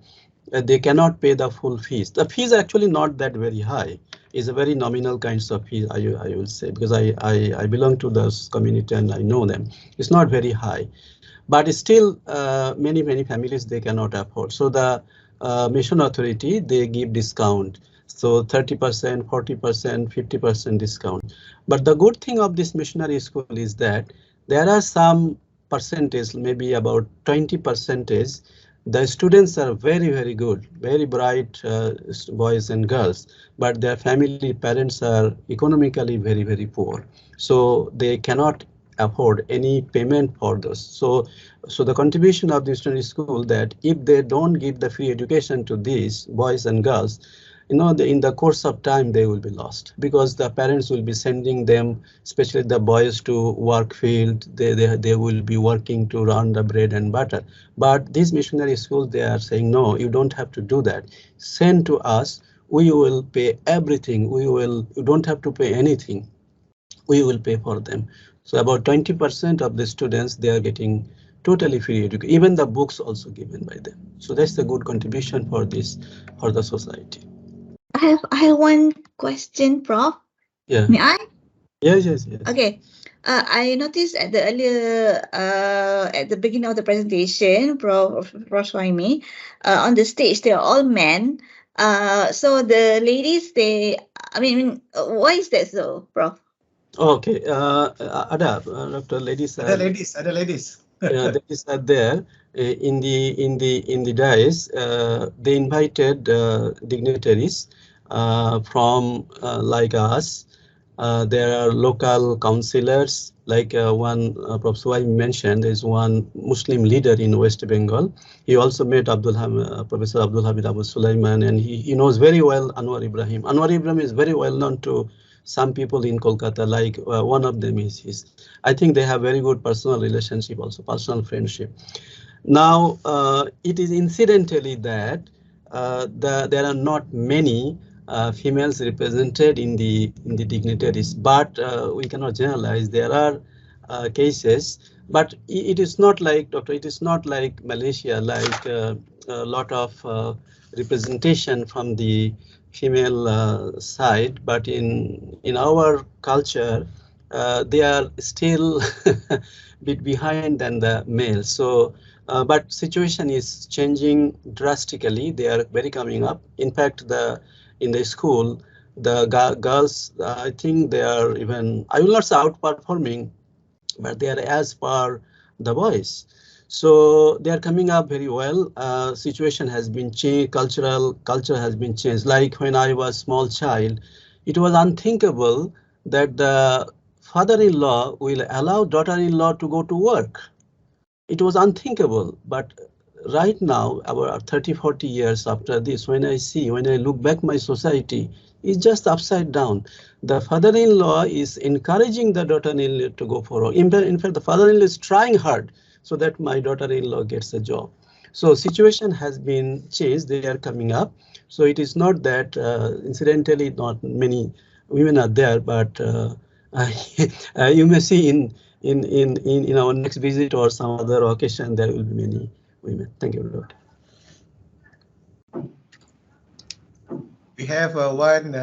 they cannot pay the full fees. The fees are actually not that very high. It's a very nominal kinds of fees, I will say, because I belong to this community and I know them. It's not very high, but still many families, they cannot afford. So the mission authority, they give discount. So 30%, 40%, 50% discount. But the good thing of this missionary school is that there are some percentage, maybe about 20%. The students are very good, very bright boys and girls, but their family parents are economically very poor. So they cannot afford any payment for those. So the contribution of the missionary school, that if they don't give the free education to these boys and girls, in the course of time, they will be lost, because the parents will be sending them, especially the boys, to work field. They will be working to earn the bread and butter. But these missionary schools, they are saying, no, you don't have to do that. Send to us. We will pay everything. You don't have to pay anything. We will pay for them. So about 20% of the students, they are getting totally free education. Even the books also given by them. So that's a good contribution for the society.
I have one question, Prof.
Yeah.
May I?
Yes.
Okay. I noticed at the earlier at the beginning of the presentation, Prof. Suhaimi, on the stage they're all men. So the ladies, why is that so, Prof?
Okay. Dr. Ladies.
Other ladies.
Ladies are there in the dais. They invited dignitaries from like us. There are local councillors, like one Prof. Suhaimi mentioned. There is one Muslim leader in West Bengal. He also met Professor Abdul Hamid Abu Sulaiman, and he knows very well Anwar Ibrahim. Anwar Ibrahim is very well known to some people in Kolkata, like one of them is his. I think they have very good personal relationship, also personal friendship. Now, it is incidentally that there are not many females represented in the dignitaries, but we cannot generalize. There are cases, but it is not like, Doctor, it is not like Malaysia, like a lot of representation from the female side, but in our culture, they are still a bit behind than the males. So, but situation is changing drastically. They are very coming up. In fact, in the school, the girls, I think they are even, I will not say outperforming, but they are as per the boys. So they are coming up very well. Situation has been changed, culture has been changed. Like when I was small child, it was unthinkable that the father-in-law will allow daughter-in-law to go to work. It was unthinkable, but right now, about 30, 40 years after this, when I look back my society, it's just upside down. The father-in-law is encouraging the daughter-in-law to go for work. In fact, the father-in-law is trying hard so that my daughter-in-law gets a job. So situation has been changed, they are coming up. So it is not that, incidentally, not many women are there, but you may see in our next visit or some other occasion, there will be many women. Thank you, Lord.
We have one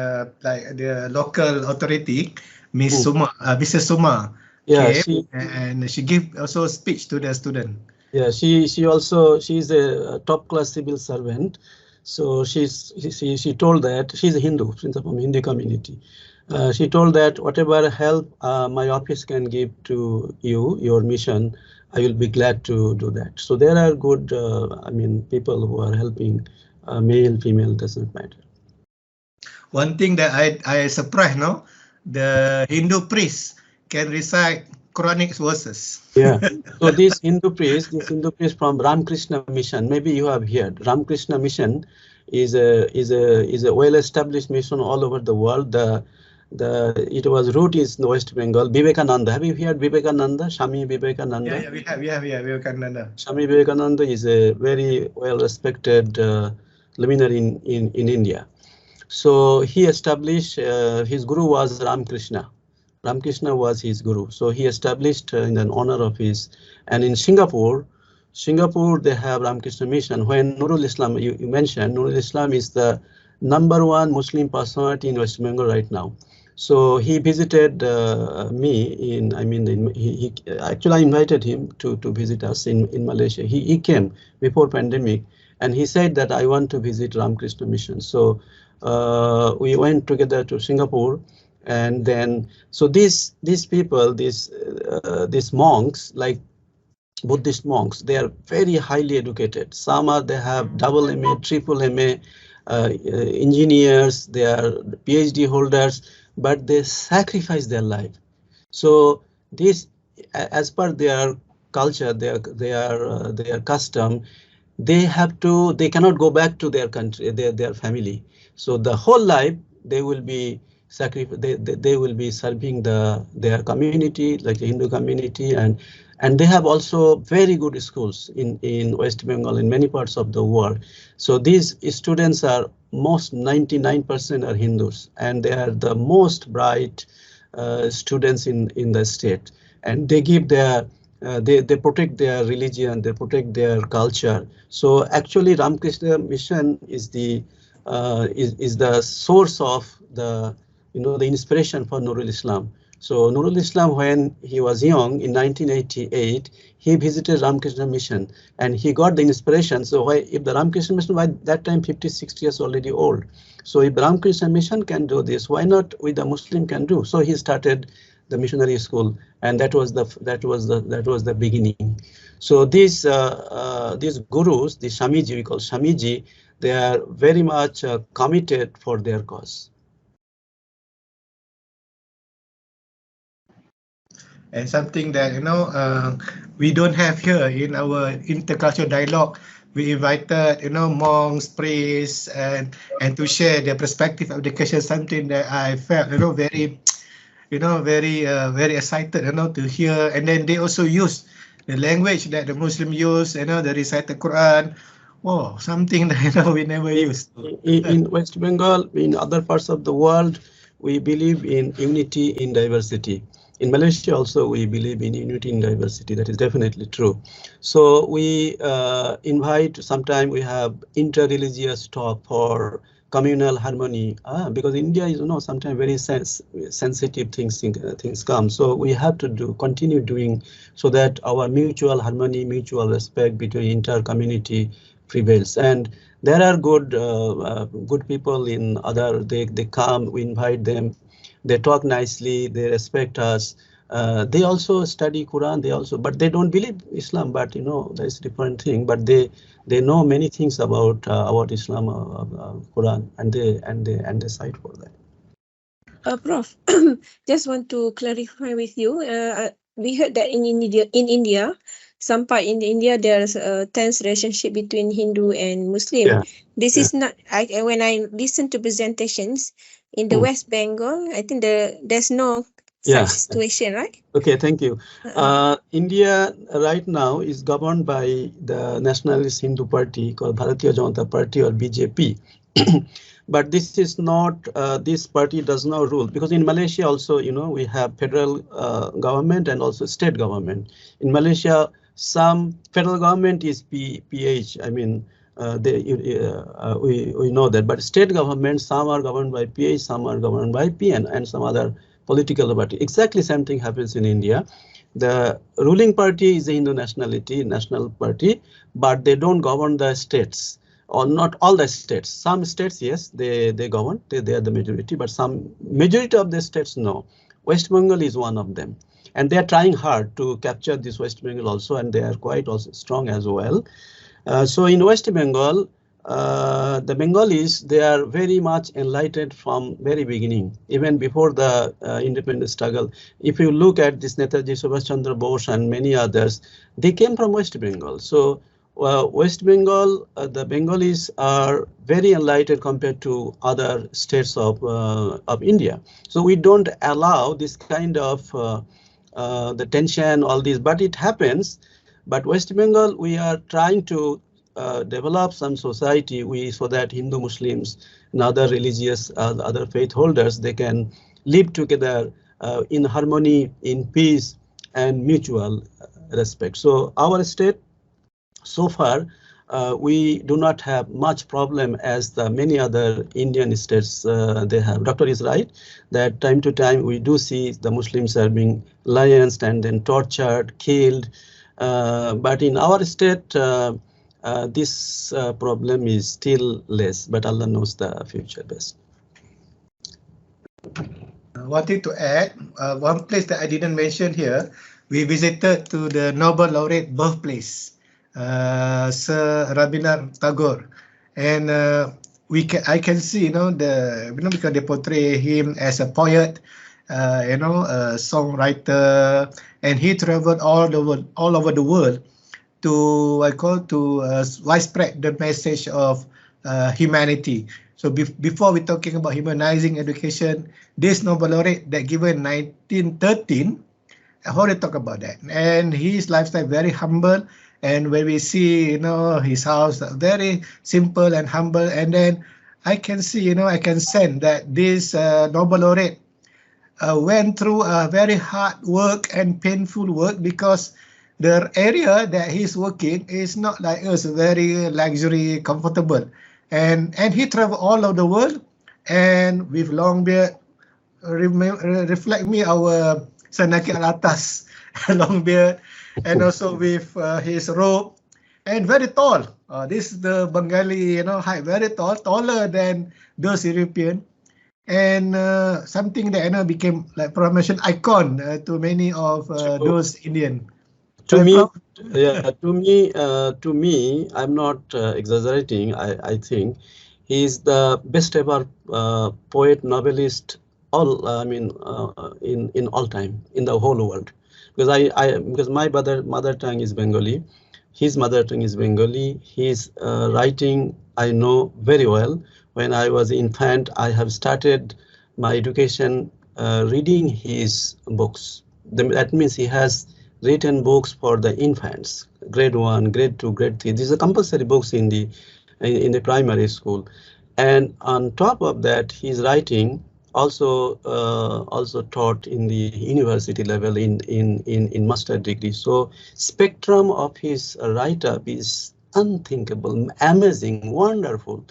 like the local authority, Miss Suma, Mrs. Suma,
Yeah,
came and she gave also a speech to the student.
Yeah, she's a top class civil servant. So she told that she's a Hindu, from Hindu community. She told that whatever help my office can give to you, your mission, I will be glad to do that. So there are good, I mean, people who are helping, male, female, doesn't matter.
One thing that I surprised, no, the Hindu priest can recite Quranic verses.
Yeah. So this Hindu priest from Ramakrishna Mission, maybe you have heard. Ramakrishna Mission is a well-established mission all over the world. It was root is in West Bengal. Vivekananda, have you heard Vivekananda? Swami Vivekananda.
Yeah, we have Vivekananda.
Swami Vivekananda is a very well-respected luminary in India. So he established, his guru was Ramakrishna. Ramakrishna was his guru. So he established in honor of his, and in Singapore, they have Ramakrishna Mission. When Nurul Islam, you mentioned, Nurul Islam is the #1 Muslim personality in West Bengal right now. So he visited me he actually I invited him to visit us in Malaysia. He came before pandemic and he said that I want to visit Ramakrishna Mission. So we went together to Singapore. And then, so these people, these monks, like Buddhist monks, they are very highly educated. Some are, they have double MA, triple MA, engineers, they are PhD holders, but they sacrifice their life. So this, as per their culture, their custom, they cannot go back to their country, their family. So the whole life they will be they will be serving their community, like the Hindu community, and they have also very good schools in West Bengal, in many parts of the world. So these students are most 99% are Hindus, and they are the most bright students in the state, and they give their they protect their religion, they protect their culture. So actually Ramakrishna Mission is the source of the inspiration for Nurul Islam. So Nurul Islam, when he was young in 1988, he visited Ramakrishna Mission and he got the inspiration. So if the Ramakrishna Mission, by that time 50-60 years already old, so if Ramakrishna Mission can do this, why not we the Muslim can do? So he started the missionary school, and that was the beginning. So these gurus, the Swamiji, we call Swamiji, they are very much committed for their cause.
And something that we don't have here in our intercultural dialogue. We invited monks, priests, and to share their perspective of education. Something that I felt very very excited to hear. And then they also use the language that the Muslim use, they recite the Quran. Oh, something that we never used.
In West Bengal, in other parts of the world, we believe in unity in diversity. In Malaysia also, we believe in unity in diversity. That is definitely true. So we invite, sometimes we have inter-religious talk for communal harmony, because India is, sometimes very sensitive things come. So we have to continue doing so that our mutual harmony, mutual respect between inter-community prevails. And there are good people in other, they come, we invite them, they talk nicely, they respect us. They also study Quran, but they don't believe Islam, but that's a different thing. But they know many things about Islam, Quran, and they cite for that.
Prof, just want to clarify with you. We heard that in India, some part in India there's a tense relationship between Hindu and Muslim.
Yeah.
This is not. When I listen to presentations in the West Bengal, I think there's no such situation, right?
Okay, thank you. India right now is governed by the Nationalist Hindu Party called Bharatiya Janata Party, or BJP. But this is not, this party does not rule, because in Malaysia also, we have federal government and also state government. In Malaysia, some federal government is PH, I mean, we know that, but state government, some are governed by PH, some are governed by PN, and some other political party. Exactly same thing happens in India. The ruling party is the Hindu national party, but they don't govern the states, or not all the states. Some states, yes, they govern, they are the majority, but some majority of the states, no. West Bengal is one of them, and they are trying hard to capture this West Bengal also, and they are quite also strong as well. So in West Bengal, the Bengalis, they are very much enlightened from very beginning, even before the independence struggle. If you look at this Netaji Subhash Chandra Bose and many others, they came from West Bengal. So West Bengal, the Bengalis are very enlightened compared to other states of India. So we don't allow this kind of the tension, all this, but it happens. But West Bengal, we are trying to develop some society so that Hindu, Muslims, and other religious, other faith holders, they can live together in harmony, in peace, and mutual respect. So our state, so far, we do not have much problem as the many other Indian states they have. Doctor is right that time to time we do see the Muslims are being lynched and then tortured, killed. But in our state, this problem is still less, but Allah knows the future best.
I wanted to add one place that I didn't mention here. We visited to the Nobel laureate birthplace, Sir Rabindranath Tagore, and I can see, because they portray him as a poet, a songwriter, and he traveled all over the world to widespread the message of humanity. So before we're talking about humanizing education, this Nobel laureate that given 1913, I want to talk about that. And his lifestyle very humble. And when we see, his house very simple and humble, and then I can see, I can sense that this Nobel laureate went through a very hard work and painful work, because the area that he's working is not like us, very luxury, comfortable. And he traveled all over the world, and with long beard, reflect me our Sanaki Alatas, long beard, and also with his robe, and very tall. This is the Bengali, height, very tall, taller than those European. And something that became, like Prof mentioned, icon to many of those Indian.
To me, I'm not exaggerating. I think he's the best ever poet, novelist, in all time, in the whole world. Because my mother tongue is Bengali, his mother tongue is Bengali. His writing I know very well. When I was infant, I have started my education reading his books. That means he has written books for the infants, grade 1, grade 2, grade 3. These are compulsory books in the primary school. And on top of that, his writing also taught in the university level in master degree. So spectrum of his write-up is unthinkable, amazing, wonderful.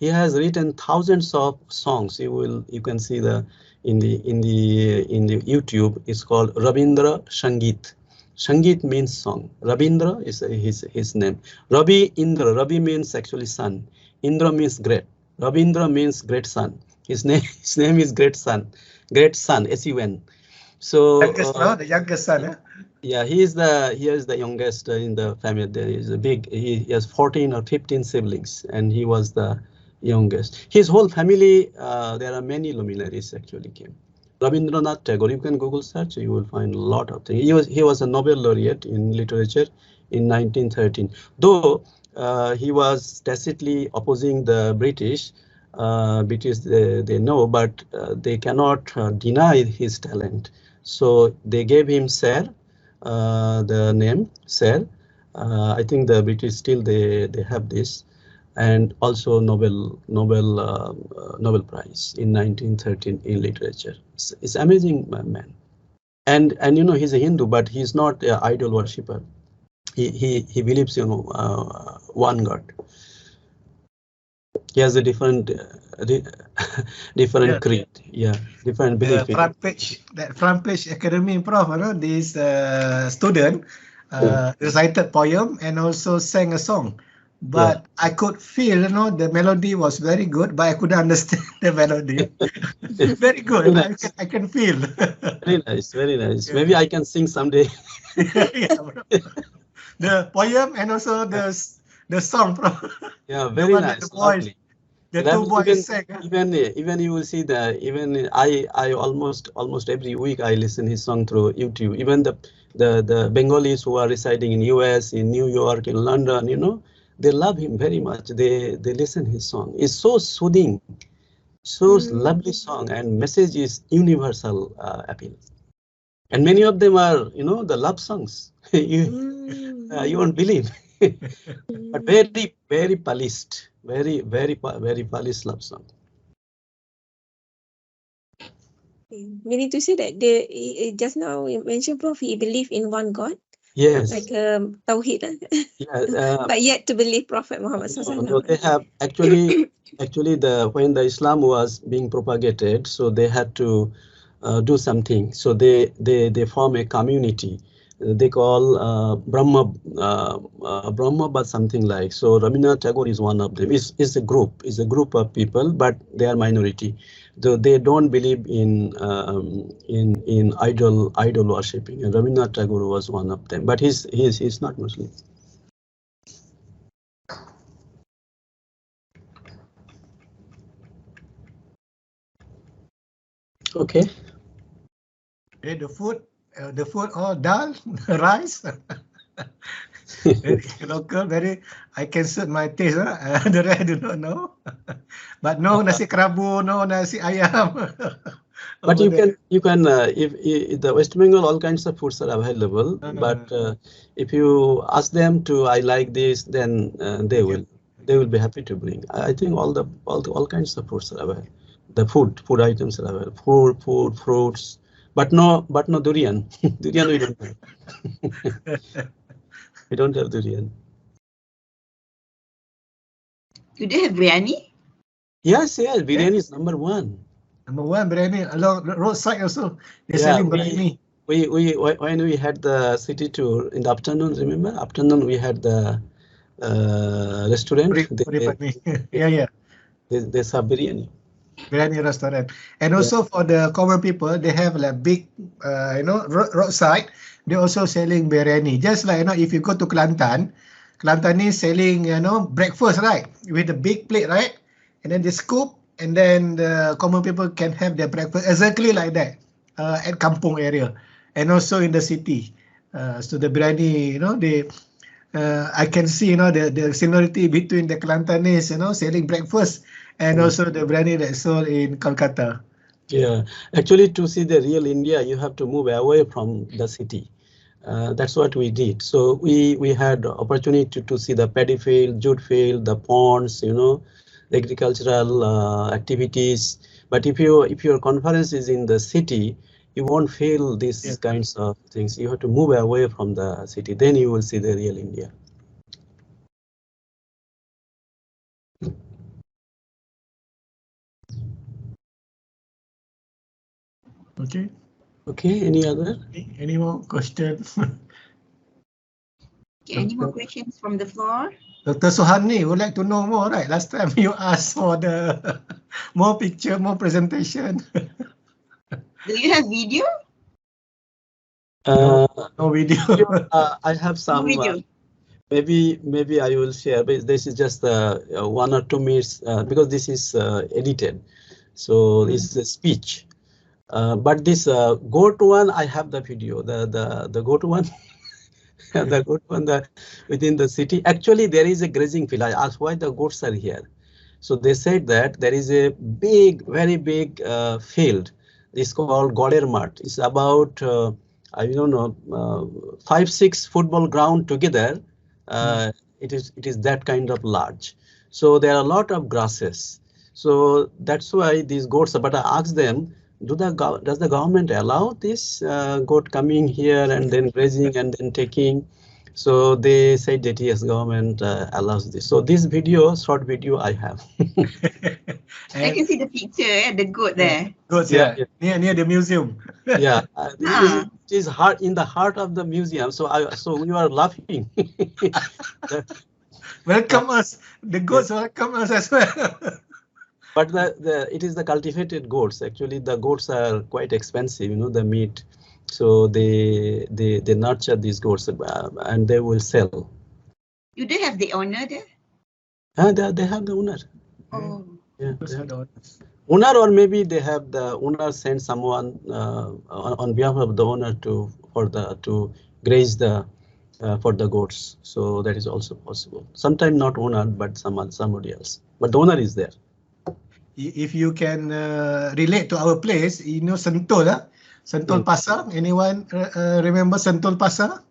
He has written thousands of songs. You can see the in the YouTube. It's called Rabindra Sangeet. Sangeet means song. Rabindra is his name. Rabi Indra. Rabi means actually sun. Indra means great. Rabindra means great son. His name is Great Son. Great Son. SUN. So
the youngest son. Eh?
yeah, he is the youngest in the family. There is a big. He has 14 or 15 siblings, and he was the youngest. His whole family. There are many luminaries actually came. Rabindranath Tagore. You can Google search. You will find a lot of things. He was a Nobel laureate in literature in 1913. Though he was tacitly opposing the British. British they know, but they cannot deny his talent. So they gave him Sir. The name Sir. I think the British still they have this, and also Nobel Prize in 1913 in literature. It's amazing man, and you know he's a Hindu, but he's not an idol worshipper. He believes one God. He has a different different creed, yeah, different belief.
That front page academy, Prof. You know, this student recited poem and also sang a song. But I could feel, the melody was very good, but I couldn't understand the melody. Very good. I can feel.
Very nice, very nice. Yeah. Maybe I can sing someday.
The poem and also the song, Prof.
Yeah, very nice. Lovely.
The two boys sang.
Even you will see that I almost every week I listen his song through YouTube. Even the Bengalis who are residing in US, in New York, in London, they love him very much. They listen his song. It's so soothing, so lovely song, and message is universal appeal. And many of them are, the love songs. You won't believe. But very polished, very polished love song.
We need to say that just now you mentioned, Prof, he believed in one God.
Yes.
Like Tawheed.
Yeah.
But yet to believe Prophet Muhammad.
No, they have actually when the Islam was being propagated, so they had to do something. So they form a community. They call Brahma, but something like. So Rabindranath Tagore is one of them. It's a group of people, but they are minority. So they don't believe in idol worshipping. And Rabindranath Tagore was one of them, but he's not Muslim. Okay.
The food all dal, rice. Very local, I can suit my taste. The rest I do not know. But no nasi kerabu, no nasi ayam.
But you can if the West Bengal, all kinds of foods are available. But if you ask them to, I like this, then they will be happy to bring. I think all kinds of foods are available. The food items are available. Food, fruits, but no durian. Durian we don't have. We don't have durian.
Do they have biryani?
Yes, biryani is number one.
Number one, biryani along the roadside also. They're selling biryani.
When we had the city tour in the afternoon, remember? Afternoon we had the restaurant.
Yeah.
They serve biryani.
Biryani restaurant, and also for the common people, they have like big, roadside. They're also selling biryani. Just like if you go to Kelantan is selling breakfast, right, with the big plate, right, and then they scoop, and then the common people can have their breakfast exactly like that at Kampung area, and also in the city. So the biryani, I can see the similarity between the Kelantanese selling breakfast and also the biryani that's sold in Kolkata.
Yeah, actually to see the real India, you have to move away from the city. That's what we did. So we had opportunity to see the paddy field, jute field, the ponds, agricultural activities. But if your conference is in the city, you won't feel these kinds of things. You have to move away from the city. Then you will see the real India.
Okay.
Okay, any other?
Any more questions?
Any more questions from the floor?
Dr. Suhaimi would like to know more, right? Last time you asked for the more picture, more presentation.
Do you have video?
No video.
I have
No
some.
video.
Maybe I will share, but this is just 1 or 2 minutes because this is edited. So this is a speech. But this goat one, I have the video. The goat one, the goat one, within the city. Actually, there is a grazing field. I asked why the goats are here. So they said that there is a big, very big field. It's called Godermat. It's about I don't know 5-6 football ground together. It is that kind of large. So there are a lot of grasses. So that's why these goats. But I asked them, does the government allow this goat coming here and then grazing and then taking? So they said that yes, government allows this. So this video, short video, I have.
I can see the picture, the goat there.
Goats, yeah. Near the museum.
Yeah, it is hard in the heart of the museum. So we are laughing.
Welcome us. The goats welcome us as well.
But it is the cultivated goats. Actually, the goats are quite expensive. You know, the meat. So they nurture these goats and they will sell.
Do they have the owner there?
They have the owner.
Oh.
Yeah, they have the owner, or maybe they have the owner send someone on behalf of the owner to graze the for the goats. So that is also possible. Sometimes not owner, but somebody else. But the owner is there.
If you can relate to our place, you know Sentul, Sentul Pasar. Anyone remember Sentul Pasar?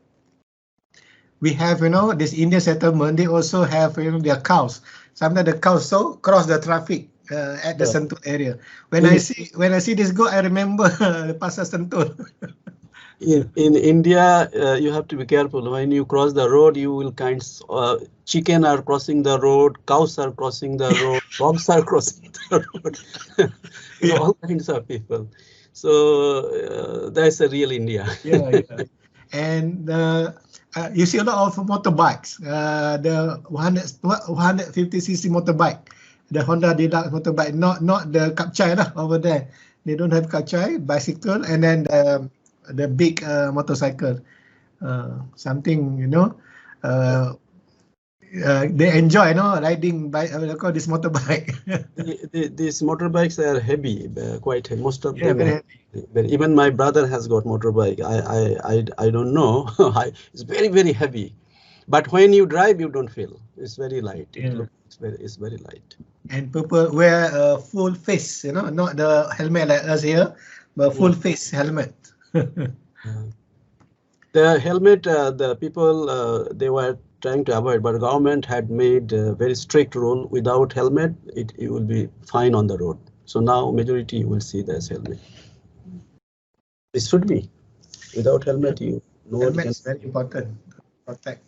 We have, this Indian settlement. They also have, their cows. Sometimes the cows cross the traffic at the Sentul area. When I see this goat, I remember the Pasar Sentul.
In India, you have to be careful. When you cross the road, you will chicken are crossing the road, cows are crossing the road, dogs are crossing the road. All kinds of people. So that's a real India.
Yeah. And you see a lot of motorbikes. The 150cc motorbike, the Honda Deluxe motorbike, not the Kapchai over there. They don't have Kapchai, bicycle, and then the big motorcycle. Something, they enjoy, riding this motorbike.
These motorbikes are heavy, quite heavy. Most of them
very
heavy. Even my brother has got motorbike. I don't know. It's very, very heavy. But when you drive, you don't feel. It's very light. It's very light.
And people wear a full face, not the helmet like us here, but full face helmet.
The helmet, the people, they were trying to avoid, but the government had made a very strict rule. Without helmet, it will be fine on the road. So now majority will see this helmet. It should be. Without helmet,
helmet is very important. Protect.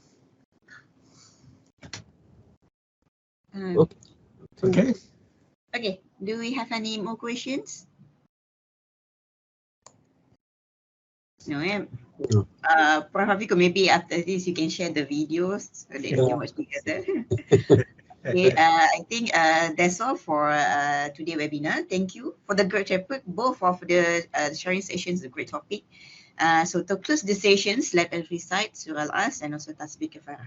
Okay.
Okay. Do we have any more questions? No. Prof. Rafikul, maybe after this you can share the videos so that we can watch together. Okay, I think that's all for today's webinar. Thank you for the great effort. Both of the sharing sessions, a great topic. So to close the sessions, let us recite Surah Al-As and also Tasbih Kafarah.